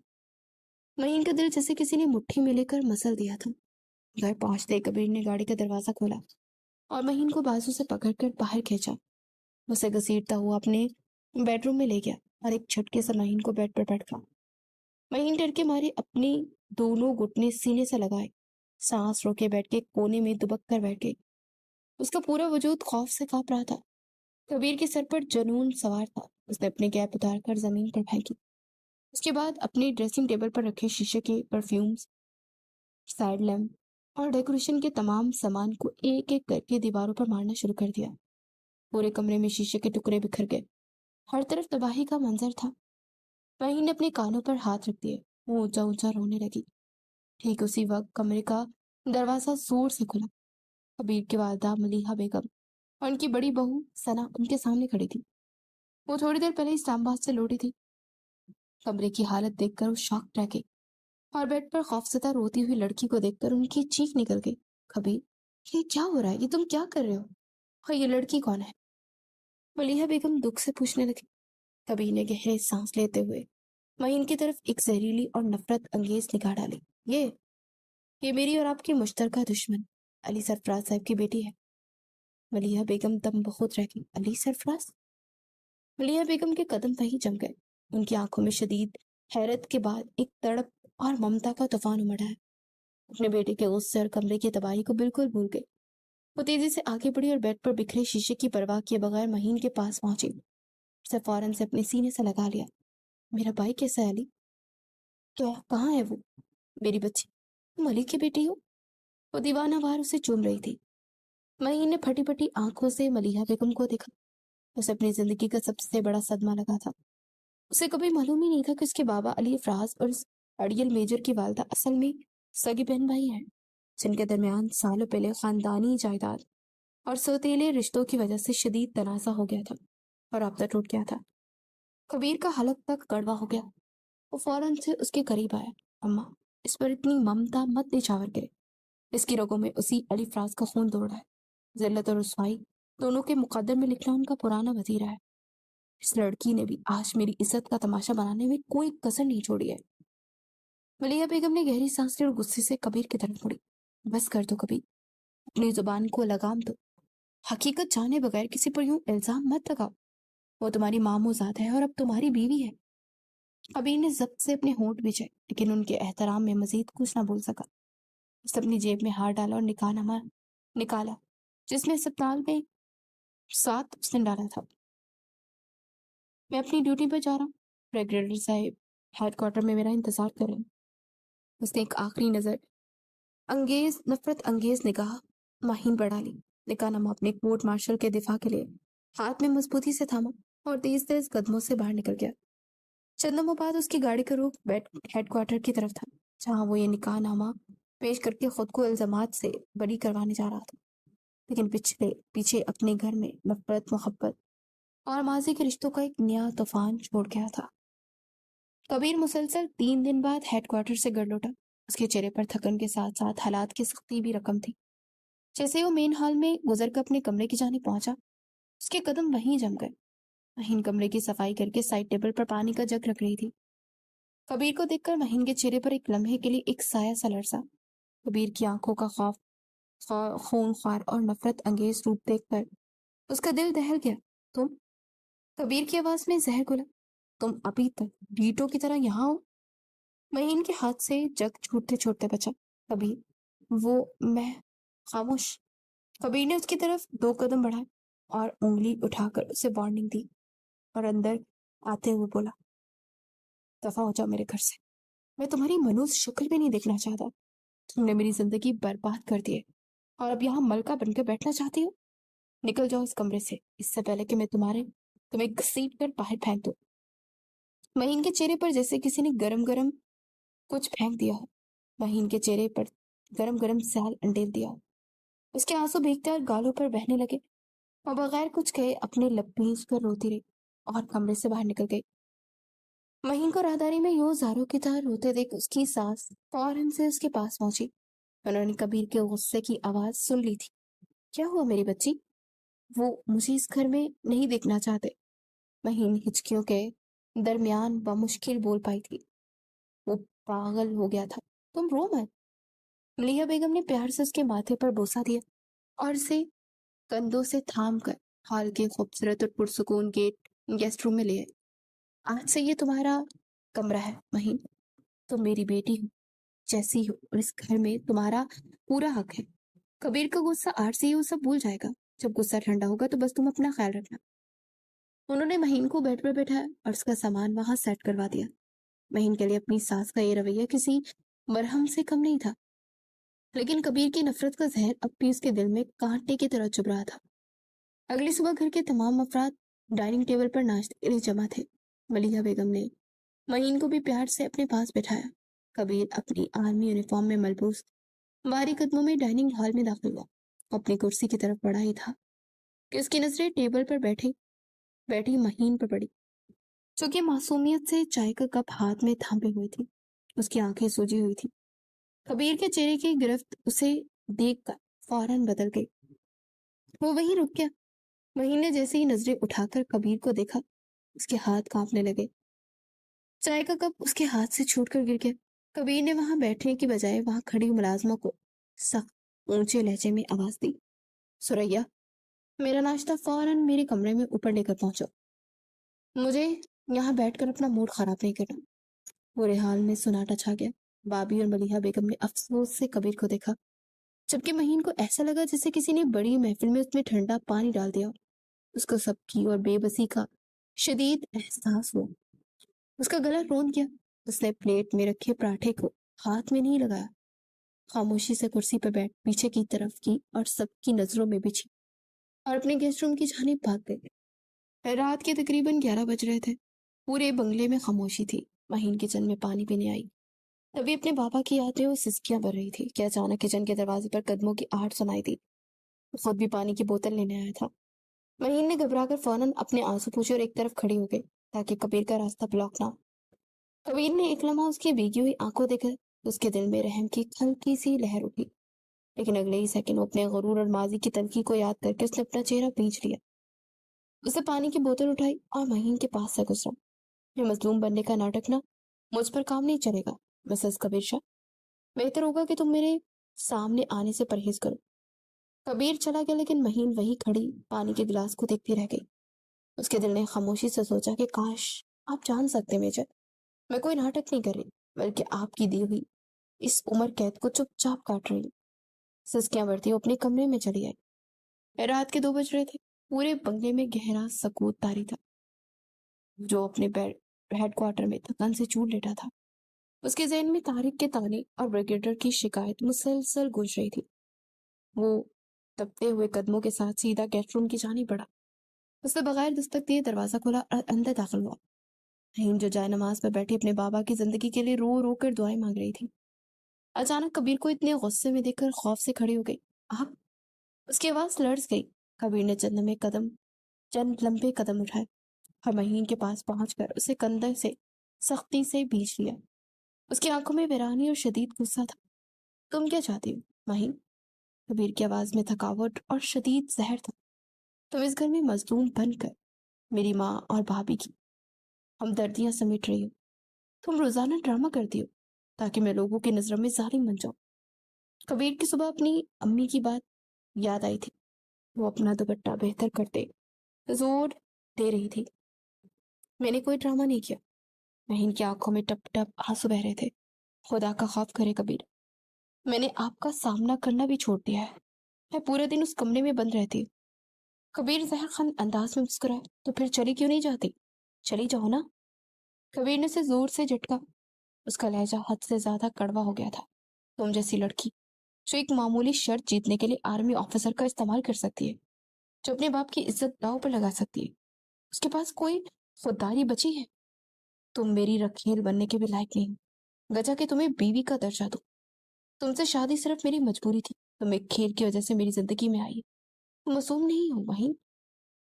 مہین کا دل جیسے کسی نے مٹھی میں لے کر مسل دیا تھا۔ گھر پہنچتے کبیر نے گاڑی کا دروازہ کھولا اور مہین کو بازو سے پکڑ کر باہر کھینچا۔ اسے گھسیٹتا ہوا اپنے بیڈ روم میں لے گیا اور ایک جھٹکے سے مہین کو بیڈ پر بیٹھا۔ مہین ڈر کے مارے اپنی دونوں گھٹنے سینے سے لگائے، سانس روکے بیٹھ کے کونے میں دبک کر بیٹھ گئی۔ اس کا پورا وجود خوف سے کانپ رہا تھا۔ کبیر کے سر پر جنون سوار تھا۔ اس نے اپنی کیپ اتار کر زمین پر پھینکی۔ اس کے بعد اپنی ڈریسنگ ٹیبل پر رکھے شیشے کے پرفیومز، سائڈ لیمپ اور ڈیکوریشن کے تمام سامان کو ایک ایک کر کے دیواروں پر مارنا شروع کر دیا۔ پورے کمرے میں شیشے کے ٹکڑے بکھر گئے۔ ہر طرف تباہی کا منظر تھا۔ مہین نے اپنے کانوں پر ہاتھ رکھ دیے، وہ اونچا اونچا رونے لگی۔ ٹھیک اسی وقت کمرے کا دروازہ زور سے کھلا۔ کبیر کی والدہ ملیحہ بیگم اور ان کی بڑی بہو ثنا ان کے سامنے کھڑی تھی۔ وہ تھوڑی دیر پہلے اسلام آباد سے لوٹی تھی۔ کمرے کی حالت دیکھ کر وہ شاک رہ گئی اور بیڈ پر خوفزدہ روتی ہوئی لڑکی کو دیکھ کر ان کی چیخ نکل گئی۔ کبیر، یہ کیا ہو رہا ہے؟ یہ تم کیا کر رہے ہو؟ اور یہ لڑکی کون ہے؟ ملیحہ بیگم دکھ سے پوچھنے لگی۔ کبیر نے گہرے سانس لیتے ہوئے مہین کی طرف ایک زہریلی اور نفرت انگیز نگاہ ڈالی۔ یہ میری اور آپ کی مشترکہ دشمن علی سرفراز صاحب کی بیٹی ہے۔ ملیحہ بیگم دم بخود رہ گئی۔ علی سرفراز؟ ملیحہ بیگم کے قدم وہیں جم گئے۔ ان کی آنکھوں میں شدید حیرت کے بعد ایک تڑپ اور ممتا کا طوفان امڑ آیا۔ اپنے بیٹے کے غصے اور کمرے کی تباہی کو بالکل بھول گئے۔ وہ تیزی سے آگے بڑھی اور بیڈ پر بکھرے شیشے کی پرواہ کیے بغیر مہین کے پاس پہنچی۔ اسے فوراً سے اپنے سینے سے لگا لیا۔ میرا بھائی کیسا ہے علی؟ کیا کہاں ہے وہ؟ میری بچی، تم علی کی بیٹی ہو؟ وہ دیوانہ وار اسے چوم رہی تھی۔ مہین نے پھٹی پھٹی آنکھوں سے ملیحہ بیگم کو دیکھا۔ اسے اپنی زندگی کا سب سے بڑا صدمہ لگا تھا۔ اسے کبھی معلوم ہی نہیں تھا کہ اس کے بابا علی افراز اور اس اڑیل میجر کی والدہ اصل میں سگی بہن بھائی ہیں، جن کے درمیان سالوں پہلے خاندانی جائیداد اور سوتیلے رشتوں کی وجہ سے شدید تنازع ہو گیا تھا اور رابطہ ٹوٹ گیا تھا۔ کبیر کا حلق تک کڑوا ہو گیا۔ وہ فوراً سے اس کے قریب آیا۔ اماں، اس پر اتنی ممتا مت نچھاور کرے، اس کی رگوں میں اسی علی فراز کا خون دوڑ رہا ہے۔ ذلت اور رسوائی دونوں کے مقدر میں لکھنا ان کا پرانا وتیرہ ہے۔ اس لڑکی نے بھی آج میری عزت کا تماشا بنانے میں کوئی کسر نہیں چھوڑی ہے۔ ملیحہ بیگم نے گہری سانس لی اور غصے سے کبیر کی طرف مڑی۔ بس کر دو کبیر، اپنی زبان کو لگام دو۔ حقیقت جانے بغیر کسی پر یوں الزام مت لگاؤ۔ وہ تمہاری ماموزاد ہے اور اب تمہاری بیوی ہے۔ کبیر نے ضبط سے اپنے ہونٹ بھیجے، لیکن ان کے احترام میں مزید کچھ نہ بول سکا۔ اس نے اپنی جیب میں ہاتھ ڈالا اور نکاح نامہ نکالا، جس میں اسپتال میں ساتھ اس نے ڈالا تھا۔ میں اپنی ڈیوٹی پر جا رہا ہوں، ریگولیٹر صاحب ہیڈ کوارٹر میں میرا انتظار کر رہے ہیں۔ اس نے ایک آخری نفرت انگیز نگاہ مہین پر ڈالی۔ نکاح نامہ اپنے کورٹ مارشل کے دفاع کے لیے ہاتھ میں مضبوطی سے تھاما اور تیز تیز قدموں سے باہر نکل گیا۔ چند لمحوں بعد اس کی گاڑی کا رخ ہیڈ کوارٹر کی طرف تھا، جہاں وہ یہ نکاح نامہ پیش کر کے خود کو الزامات سے بری کروانے جا رہا تھا، لیکن پیچھے اپنے گھر میں نفرت، محبت اور ماضی کے رشتوں کا ایک نیا طوفان چھوڑ گیا تھا۔ کبیر مسلسل 3 دن بعد ہیڈ کوارٹر سے گھر لوٹا۔ اس کے چہرے پر تھکن کے ساتھ ساتھ حالات کی سختی بھی رقم تھی۔ جیسے وہ مین ہال میں گزر کر اپنے کمرے کی جانب پہنچا، اس کے قدم وہیں جم گئے۔ مہین کمرے کی صفائی کر کے سائڈ ٹیبل پر پانی کا جگ رکھ رہی تھی۔ کبیر کو دیکھ کر مہین کے چہرے پر ایک لمحے کے لیے ایک سایہ سا لرزا۔ کبیر کی آنکھوں کا خون خوار اور نفرت انگیز روپ دیکھ کر اس کا دل دہل گیا۔ تم؟ کبیر کی آواز میں زہر گھلا۔ تم ابھی تک ڈیٹو کی طرح یہاں ہو؟ مہین کے ہاتھ سے جگ چھوٹتے چھوٹتے بچا۔ کبیر، میں خاموش۔ کبیر نے اس کی طرف 2 قدم بڑھائے اور انگلی اٹھا کر اسے وارننگ دی اور اندر آتے ہوئے بولا، دفع ہو جاؤ میرے گھر سے، میں تمہاری منوس شکل بھی نہیں دیکھنا چاہتا۔ تم نے میری زندگی برباد کر دی ہے اور اب یہاں ملکہ بن کے بیٹھنا چاہتی ہو؟ نکل جاؤ اس کمرے سے، اس سے پہلے کہ میں تمہیں گھسیٹ کر باہر پھینک دوں۔ مہین کے چہرے پر جیسے کسی نے گرم گرم کچھ پھینک دیا ہو، مہین کے چہرے پر گرم گرم سیال انڈیل دیا ہو۔ اس کے آنسو بھیگتے اور گالوں پر بہنے لگے اور بغیر کچھ کہے اپنے لب بھیج کر روتی رہی اور کمرے سے باہر نکل گئی۔ مہین کو راہداری میں یوں زاروں کی طرح روتے دیکھ اس کی ساس فوراً سے اس کے پاس پہنچی۔ انہوں نے کبیر کے غصے کی آواز سن لی تھی۔ کیا ہوا میری بچی؟ وہ مجھے اس گھر میں نہیں دیکھنا چاہتے، مہین ہچکیوں کے درمیان بمشکل بول پائی تھی۔ وہ پاگل ہو گیا تھا، تم رو مت۔ ملیحہ بیگم نے پیار سے اس کے ماتھے پر بوسہ دیا اور اسے کندھوں سے تھام کر ہال کے خوبصورت اور پرسکون گیسٹ روم میں لے آئے۔ آج سے یہ تمہارا کمرہ ہے مہین، تم میری بیٹی ہو جیسی ہو اور اس گھر میں تمہارا پورا حق ہے۔ کبیر کا غصہ آج سے ہی وہ سب بھول جائے گا، جب غصہ ٹھنڈا ہوگا تو بس تم اپنا خیال رکھنا۔ انہوں نے مہین کو بیڈ پر بٹھایا اور اس کا سامان وہاں سیٹ کروا دیا۔ مہین کے لیے اپنی ساس کا یہ رویہ کسی مرہم سے کم نہیں تھا، لیکن کبیر کی نفرت کا زہر اب بھی اس کے دل میں کانٹے کی طرح چبھ رہا تھا۔ اگلی صبح گھر کے تمام افراد ڈائننگ ٹیبل پر ناشتے کے لیے جمع تھے۔ ملیحہ بیگم نے مہین کو بھی پیار سے اپنے پاس بٹھایا۔ کبیر اپنی آرمی یونیفارم میں ملبوس بھاری قدموں میں ڈائننگ ہال میں داخل ہوا۔ اپنی کرسی کی طرف بڑھا ہی تھا کہ اس کی نظریں ٹیبل پر بیٹھی مہین پر پڑی، جو کہ معصومیت سے چائے کا کپ ہاتھ میں تھامے ہوئی تھی۔ اس کی آنکھیں سوجی ہوئی تھی۔ کبیر کے چہرے کی گرفت اسے دیکھ کر فوراً بدل گئی۔ وہ وہیں رک گیا۔ مہین نے جیسے ہی نظریں اٹھا کر کبیر کو دیکھا، اس کے ہاتھ کانپنے لگے۔ چائے کا کپ اس کے ہاتھ سے چھوٹ کر گر گیا۔ کبیر نے وہاں بیٹھنے کی بجائے وہاں کھڑی ملازمہ کو سخت اونچے لہجے میں آواز دی، سریا، میرا ناشتہ فوراً میرے کمرے میں اوپر لے کر پہنچو، مجھے یہاں بیٹھ کر اپنا موڈ خراب نہیں کرنا۔ برے حال میں سناٹا چھا گیا۔ بابی اور ملیحہ بیگم نے افسوس سے کبیر کو دیکھا، جبکہ مہین کو ایسا لگا جیسے کسی نے بڑی محفل میں اس میں ٹھنڈا پانی ڈال دیا۔ اس کو سب کی اور بے بسی کا شدید احساس ہوا۔ اس کا گلا روند گیا۔ اس نے پلیٹ میں رکھے پراٹھے کو ہاتھ میں نہیں لگایا، خاموشی سے کرسی پر بیٹھ پیچھے کی طرف کی اور سب کی نظروں میں بچھی اور اپنے گیسٹ روم کی جانب بھاگ گئے۔ رات کے تقریباً 11 بج رہے تھے۔ پورے بنگلے میں خاموشی تھی۔ مہین کچن میں پانی پینے آئی، تبھی اپنے بابا کی یاد میں وہ سسکیاں بھر رہی تھی کہ اچانک کچن کے دروازے پر قدموں کی آہٹ سنائی دی۔ وہ خود بھی پانی کی بوتل لینے آیا تھا۔ مہین نے گھبرا کر فوراً اپنے آنسو پوچھے اور ایک طرف کھڑی ہو گئی تاکہ کبیر کا راستہ بلاک نہ ہو۔ کبیر نے ایک لمحہ اس کی بھیگی ہوئی آنکھوں دیکھا، اس کے دل میں رحم کی ہلکی سی لہر اٹھی، لیکن اگلے ہی سیکنڈ وہ اپنے غرور اور ماضی کی تلخی کو یاد کر کے اس نے اپنا چہرہ پینچ لیا۔ اسے پانی کی بوتل اٹھائی اور مہین کے پاس سے گزرا۔ یہ مظلوم بننے کا ناٹک نہ مجھ پر کام نہیں چلے گا مسز کبیر شاہ، بہتر ہوگا کہ تم میرے سامنے آنے سے پرہیز کرو۔ کبیر چلا گیا لیکن مہین وہی کھڑی پانی کے گلاس کو دیکھتی رہ گئی۔ اس کے دل نے خاموشی سے سوچا کہ کاش آپ جان سکتے میجر، میں کوئی ناٹک نہیں کر رہی، بلکہ آپ کی دی ہوئی اس عمر قید کو چپ چاپ کاٹ رہی ہوں۔ سسکیاں بڑھتی وہ اپنے کمرے میں چلی آئی۔ رات کے 2 بج رہے تھے۔ پورے بنگلے میں گہرا سکوت طاری تھا۔ جو اپنے ہیڈ کوارٹر میں تھکن سے چور لیٹا تھا، اس کے ذہن میں طارق کے تانے اور بریگیڈیٹر کی شکایت مسلسل گونج رہی تھی۔ وہ تپتے ہوئے قدموں کے ساتھ سیدھا گیسٹ روم کی جانب بڑھا۔ اس نے بغیر دستک دیے دروازہ کھولا اور اندر داخل ہوا۔ رحیم جو جائے نماز پر بیٹھی اپنے بابا کی زندگی کے لیے رو رو کر دعائیں مانگ رہی تھی، اچانک کبیر کو اتنے غصے میں دیکھ کر خوف سے کھڑی ہو گئی۔ آپ! اس کی آواز لرز گئی۔ کبیر نے چند لمبے قدم اٹھائے اور مہین کے پاس پہنچ کر اسے کندھے سے سختی سے بھینچ لیا۔ اس کی آنکھوں میں ویرانی اور شدید غصہ تھا۔ تم کیا چاہتی ہو مہین؟ کبیر کی آواز میں تھکاوٹ اور شدید زہر تھا۔ تم اس گھر میں مظلوم بن کر میری ماں اور بھابھی کی ہمدردیاں سمیٹ رہی ہو۔ تم روزانہ ڈرامہ کرتی ہو تاکہ میں لوگوں کی نظروں میں ظالم بن جاؤں۔ کبیر کی صبح اپنی امی کی بات یاد آئی تھی۔ وہ اپنا دوپٹہ بہتر کرتے زور دے رہی تھی۔ میں نے کوئی ڈرامہ نہیں کیا۔ مہین کی آنکھوں میں ٹپ ٹپ آنسو بہ رہے تھے۔ خدا کا خوف کرے کبیر، میں نے آپ کا سامنا کرنا بھی چھوڑ دیا ہے۔ میں پورے دن اس کمرے میں بند رہتی ہوں۔ کبیر زہر خند انداز میں مسکرائے، تو پھر چلی کیوں نہیں جاتی؟ چلی جاؤ نا۔ کبیر نے اسے زور سے جھٹکا۔ اس کا لہجہ حد سے زیادہ کڑوا ہو گیا تھا۔ تم جیسی لڑکی جو ایک معمولی شرط جیتنے کے لیے آرمی آفیسر کا استعمال کر سکتی ہے، جو اپنے باپ کی عزت داؤ پر لگا سکتی ہے، اس کے پاس کوئی خودداری بچی ہے؟ تم میری رکھیل بننے کے بھی لائق نہیں ہو، گجا کہ تمہیں بیوی کا درجہ دو۔ تم سے شادی صرف میری مجبوری تھی، تم ایک کھیل کی وجہ سے میری زندگی میں آئی۔ تم معصوم نہیں ہو مہین،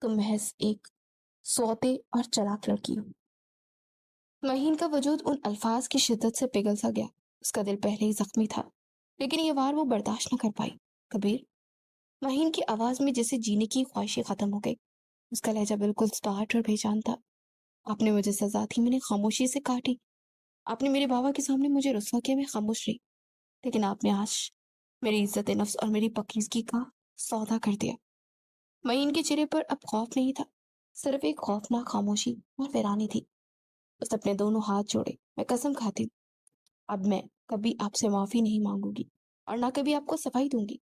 تم محض ایک سوتے اور چلاک لڑکی ہو۔ مہین کا وجود ان الفاظ کی شدت سے پگھل سا گیا۔ اس کا دل پہلے ہی زخمی تھا، لیکن یہ وار وہ برداشت نہ کر پائی۔ کبیر! مہین کی آواز میں جیسے جینے کی خواہشیں ختم ہو گئی۔ اس کا لہجہ بالکل سپاٹ اور بے جان تھا۔ آپ نے مجھے سزا دی، میں نے خاموشی سے کاٹی۔ آپ نے میرے بابا کے سامنے مجھے رسوا کیا، میں خاموش رہی، لیکن آپ نے آج میری عزت نفس اور میری پاکیزگی کا سودا کر دیا۔ مہین کے چہرے پر اب خوف نہیں تھا، صرف ایک خوفناک خاموشی اور ویرانی تھی۔ اس نے اپنے دونوں ہاتھ جوڑے۔ میں قسم کھاتی ہوں، اب میں کبھی آپ سے معافی نہیں مانگوں گی اور نہ کبھی آپ کو صفائی دوں گی۔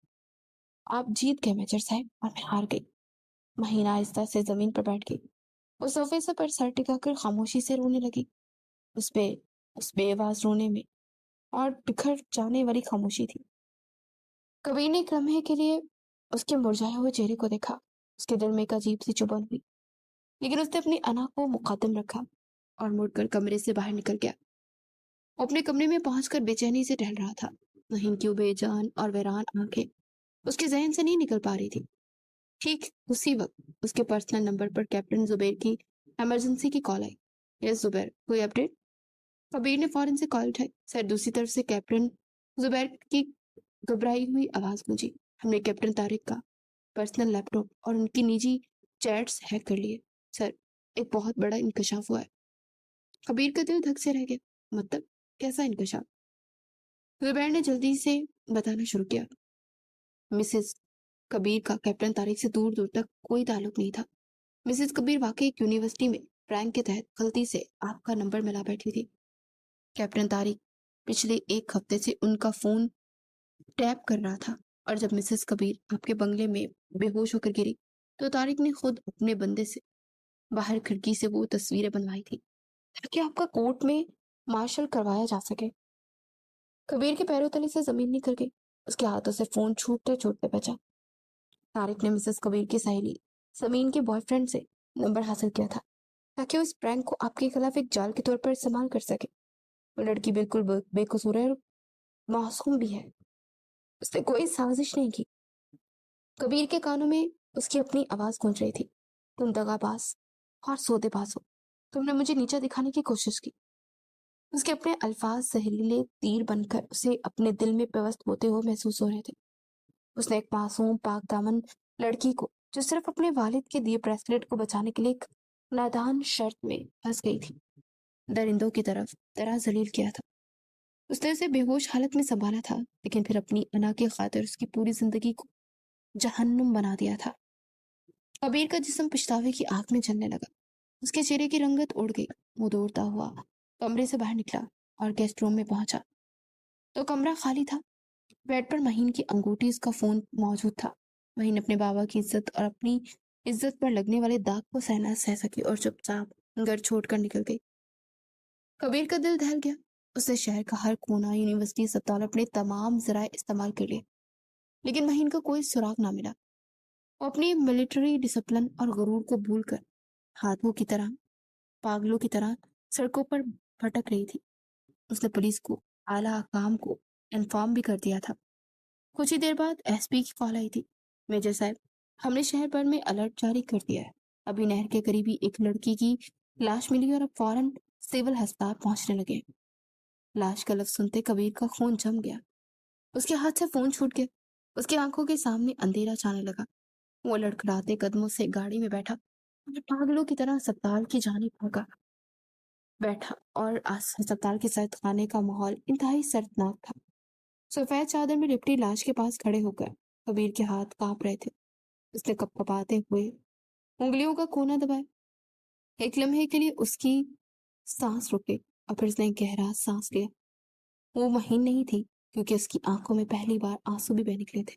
آپ جیت گئے میجر صاحب اور میں ہار گئی۔ مہین آہستہ سے زمین پر بیٹھ گئی۔ وہ صوفے سے پر سر ٹکا کر خاموشی سے رونے لگی۔ اس بے آواز رونے میں اور بکھر جانے والی خاموشی تھی۔ کبیر نے ایک لمحے کے لیے اس کے مرجھائے ہوئے چہرے کو دیکھا۔ اس کے دل میں ایک عجیب سی چبھن ہوئی، لیکن اس نے اپنی انا کو مقدم رکھا اور مڑ کر کمرے سے باہر نکل گیا۔ وہ اپنے کمرے میں پہنچ کر بے چینی سے ٹہل رہا تھا۔ مہین کی بے جان اور ویران آنکھیں اس کے ذہن سے نہیں نکل پا رہی تھی۔ ٹھیک اسی وقت اس کے پرسنل نمبر پر کیپٹن زبیر کی ایمرجنسی کی کال آئی۔ یس زبیر، کوئی اپڈیٹ؟ کبیر نے فوراً سے کال اٹھائی۔ سر، دوسری طرف سے کیپٹن زبیر کی گھبرائی ہوئی آواز گونجی۔ ہم نے کیپٹن طارق کا پرسنل لیپ ٹاپ اور ان کی نجی چیٹس ہیک کر لیے۔ سر، ایک بہت بڑا انکشاف ہوا ہے۔ کبیر کا دل دھک سے رہ گیا۔ مطلب کیسا انکشاف؟ زبیر نے جلدی سے بتانا شروع کیا۔ مسز کبیر کا کیپٹن طارق سے دور دور تک کوئی تعلق نہیں تھا۔ مسز کبیر واقعی ایک یونیورسٹی میں پرینک کے تحت غلطی سے آپ کا نمبر ملا بیٹھی تھی۔ کیپٹن طارق پچھلے 1 ہفتے سے ان کا فون ٹیپ کر رہا تھا، اور جب مسز کبیر آپ کے بنگلے میں بے ہوش ہو کر گری تو طارق نے خود اپنے بندے سے باہر کھڑکی سے وہ تصویریں بنوائی تھی تاکہ آپ کا کورٹ میں مارشل کروایا جا سکے۔ کبیر کے پیروں تلے سے زمین نکل گئی۔ اس کے ہاتھوں سے فون چھوٹتے چھوٹتے بچا۔ طارق نے مسز کبیر کی سہیلی سمین کے بوائے فرینڈ سے نمبر حاصل کیا تھا تاکہ وہ اس پرینک کو آپ کے خلاف ایک جال کے طور پر استعمال کر سکے۔ وہ لڑکی بالکل بے قصور ہے اور معصوم بھی ہے۔ اس نے کوئی سازش نہیں کی۔ کبیر کے کانوں میں اس کی اپنی آواز گونج رہی تھی، تم دغاباز اور سودے باز ہو، تم نے مجھے نیچا دکھانے کی کوشش کی۔ اس کے اپنے الفاظ زہریلے تیر بن کر اسے اپنے دل میں پیوست ہوتے ہوئے محسوس ہو رہے تھے۔ اس نے ایک معصوم پاک دامن لڑکی کو، جو صرف اپنے والد کے دیے بریسلیٹ کو بچانے کے لیے ایک نادان شرط میں پھنس گئی تھی، درندوں کی طرف طرح ذلیل کیا تھا۔ اس نے اسے بے ہوش حالت میں سنبھالا تھا، لیکن پھر اپنی انا کی خاطر اس کی پوری زندگی کو جہنم بنا دیا تھا۔ کبیر کا جسم پچھتاوے کی آگ میں جلنے لگا، اس کے چہرے کی رنگت اڑ گئی۔ وہ دوڑتا ہوا کمرے سے باہر نکلا اور گیسٹ روم میں پہنچا تو کمرہ خالی تھا۔ بیڈ پر مہین کی انگوٹھی، اس کا فون موجود تھا۔ مہین اپنے بابا کی عزت اور اپنی عزت پر لگنے والے داغ کو سہ سہ سکی اور چپ چاپ گھر چھوڑ کر نکل گئی۔ کبیر کا دل دہل گیا۔ اس نے شہر کا ہر کونا، یونیورسٹی، اسپتال، اپنے تمام ذرائع استعمال کر لیے، لیکن مہین کا کوئی سراغ نہ ملا۔ وہ اپنی ملٹری ڈسپلن اور غرور کو بھول کر ہاتھوں کی طرح، پاگلوں کی طرح سڑکوں پر بھٹک رہی تھی۔ اس نے پولیس کو، اعلیٰ حکام کو انفارم بھی کر دیا تھا۔ کچھ ہی دیر بعد ایس پی کی کال آئی تھی، میجر صاحب، ہم نے شہر بھر میں الرٹ جاری کر دیا ہے۔ ابھی نہر کے قریبی ایک لڑکی کی لاش ملی اور اب فوراً سول ہسپتال پہنچنے لگے۔ لاش کا لفظ سنتے کبیر کا خون جم گیا، اس کے ہاتھ سے فون چھوٹ گیا، اس کی آنکھوں کے سامنے اندھیرا چھانے لگا۔ وہ لڑکھڑاتے قدموں سے گاڑی میں بیٹھا اور پاگلوں کی طرح اسپتال کی جانب بھاگا بیٹھا اور اسپتال کے سرد خانے کا ماحول انتہائی سردناک تھا۔ سفید چادر میں لپٹی لاش کے پاس کھڑے ہو کر کبیر کے ہاتھ کانپ رہے تھے۔ اس نے کپ کپاتے ہوئے انگلیوں کا کونا دبایا۔ ایک لمحے کے لیے اس کی سانس رک گئی اور پھر اس نے گہرا سانس لیا۔ وہ مہین نہیں تھی، کیونکہ اس کی آنکھوں میں پہلی بار آنسو بھی بہ نکلے تھے۔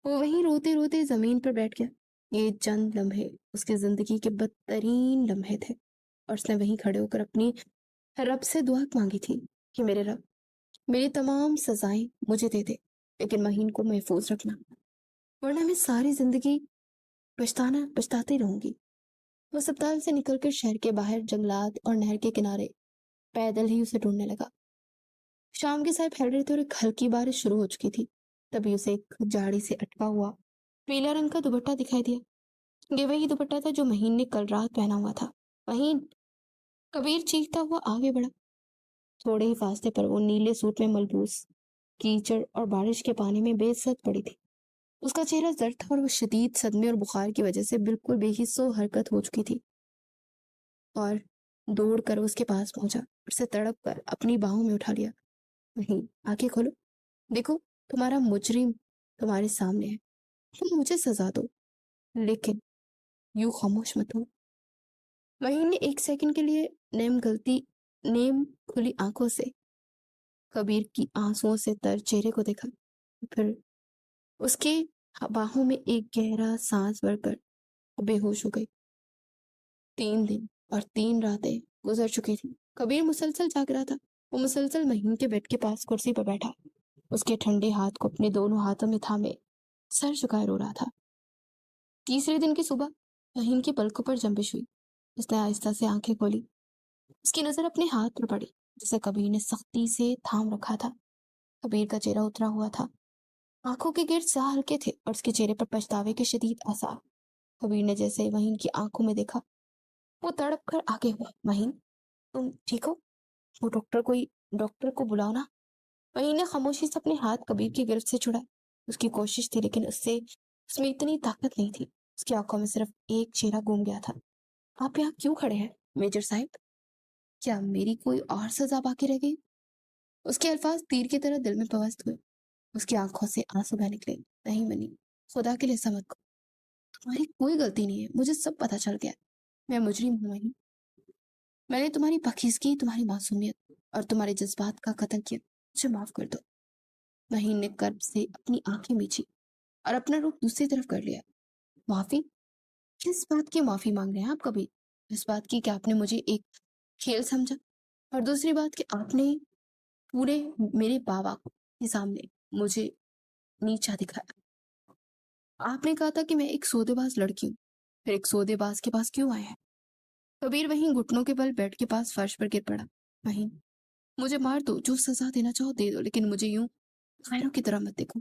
وہ وہیں روتے روتے زمین پر بیٹھ گیا۔ یہ چند لمحے اس کی زندگی کے بدترین لمحے تھے، اور اس نے وہیں کھڑے ہو کر اپنی رب سے دعا مانگی تھی کہ میرے رب، میری تمام سزائیں مجھے دے دے، لیکن مہین کو محفوظ رکھنا، ورنہ میں ساری زندگی پچھتاتی رہوں گی۔ وہ اسپتال سے نکل کر شہر کے باہر جنگلات اور نہر کے کنارے پیدل ہی اسے ڈھونڈنے لگا۔ شام کے سائے پھیل رہے تھے اور ایک ہلکی بارش شروع ہو چکی تھی۔ تبھی اسے ایک جھاڑی سے اٹکا ہوا پیلا رنگ کا دوپٹہ دکھائی دیا۔ یہ وہی دوپٹہ تھا جو مہین نے کل رات پہنا ہوا تھا۔ مہین! کبیر چیختا ہوا آگے بڑھا۔ تھوڑے ہی فاصلے پر وہ نیلے سوٹ میں ملبوس کیچڑ اور بارش کے پانی میں بے ست پڑی تھی۔ اس کا چہرہ زرد تھا اور وہ شدید صدمے اور بخار کی وجہ سے بالکل بے حس و حرکت ہو چکی تھی، اور دوڑ کر اس کے پاس پہنچا، اسے تڑپ کر اپنی باہوں میں اٹھا لیا۔ نہیں، آنکھیں کھولو، دیکھو تمہارا مجرم تمہارے سامنے ہے، تم مجھے سزا دو، لیکن یوں خاموش مت ہو۔ مہین نے ایک سیکنڈ کے لیے نیم کھلی آنکھوں سے کبیر کی آنسوؤں سے تر چہرے کو دیکھا، پھر اس کے باہوں میں ایک گہرا سانس بھر کر بے ہوش ہو گئی۔ 3 دن اور 3 راتیں گزر چکی تھی۔ کبیر مسلسل جاگ رہا تھا۔ وہ مسلسل مہین کے بیڈ کے پاس کرسی پر بیٹھا، اس کے ٹھنڈے ہاتھ کو اپنے دونوں ہاتھوں میں تھامے سر جھکائے رو رہا تھا۔ تیسرے دن کی صبح مہین کی پلکوں پر جنبش ہوئی۔ اس نے آہستہ سے آنکھیں کھولی۔ اس کی نظر اپنے ہاتھ پر پڑی جسے کبیر نے سختی سے تھام رکھا تھا۔ کبیر کا چہرہ اترا ہوا تھا، آنکھوں کے گرد سیاہ ہلکے تھے اور اس کے چہرے پر پچھتاوے کے شدید آثار۔ کبیر نے جیسے مہین کی آنکھوں میں دیکھا، وہ تڑپ کر آگے ہوا۔ مہین، تم ٹھیک ہو؟ وہ ڈاکٹر کو بلاؤ نا۔ مہین نے خاموشی سے اپنے ہاتھ کبیر کی گرفت سے چھڑائے۔ اس کی کوشش تھی، لیکن اس میں اتنی طاقت نہیں تھی۔ اس کی آنکھوں میں صرف ایک چہرہ گھوم گیا تھا۔ آپ یہاں کیوں کھڑے ہیں میجر صاحب؟ کیا میری کوئی اور سزا باقی رہ گئی؟ اس کے الفاظ تیر کی طرح دل میں پیوست ہوئے۔ اس کی آنکھوں سے آنسو بہہ نکلے۔ نہیں منی، خدا کے لیے سمجھ کو، تمہاری کوئی غلطی نہیں ہے، مجھے سب پتہ چل گیا، میں مجرم ہوں مہین۔ میں نے تمہاری پاکیزگی، تمہاری معصومیت اور تمہارے جذبات کا قتل کیا، مجھے معاف کر دو۔ مہین نے کرب سے اپنی آنکھیں میچھی اور اپنا رخ دوسری طرف کر لیا۔ معافی؟ کس بات کی معافی مانگ رہے ہیں آپ کبھی؟ اس بات کی کہ آپ نے مجھے ایک کھیل سمجھا، اور دوسری بات کہ آپ نے پورے میرے بابا کے سامنے مجھے نیچا دکھایا۔ آپ نے کہا تھا کہ میں ایک سودے باز لڑکی ہوں، پھر ایک سودے باز کے پاس کیوں آئے ہیں؟ کبیر وہیں گھٹنوں کے بل بیڈ کے پاس فرش پر گر پڑا۔ مہین، مجھے مار دو، جو سزا دینا چاہو دے دو، لیکن مجھے یوں غیروں کی طرح مت دیکھو۔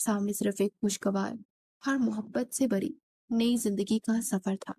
سامنے صرف ایک خوشگوار اور محبت سے بری نئی زندگی کا سفر تھا۔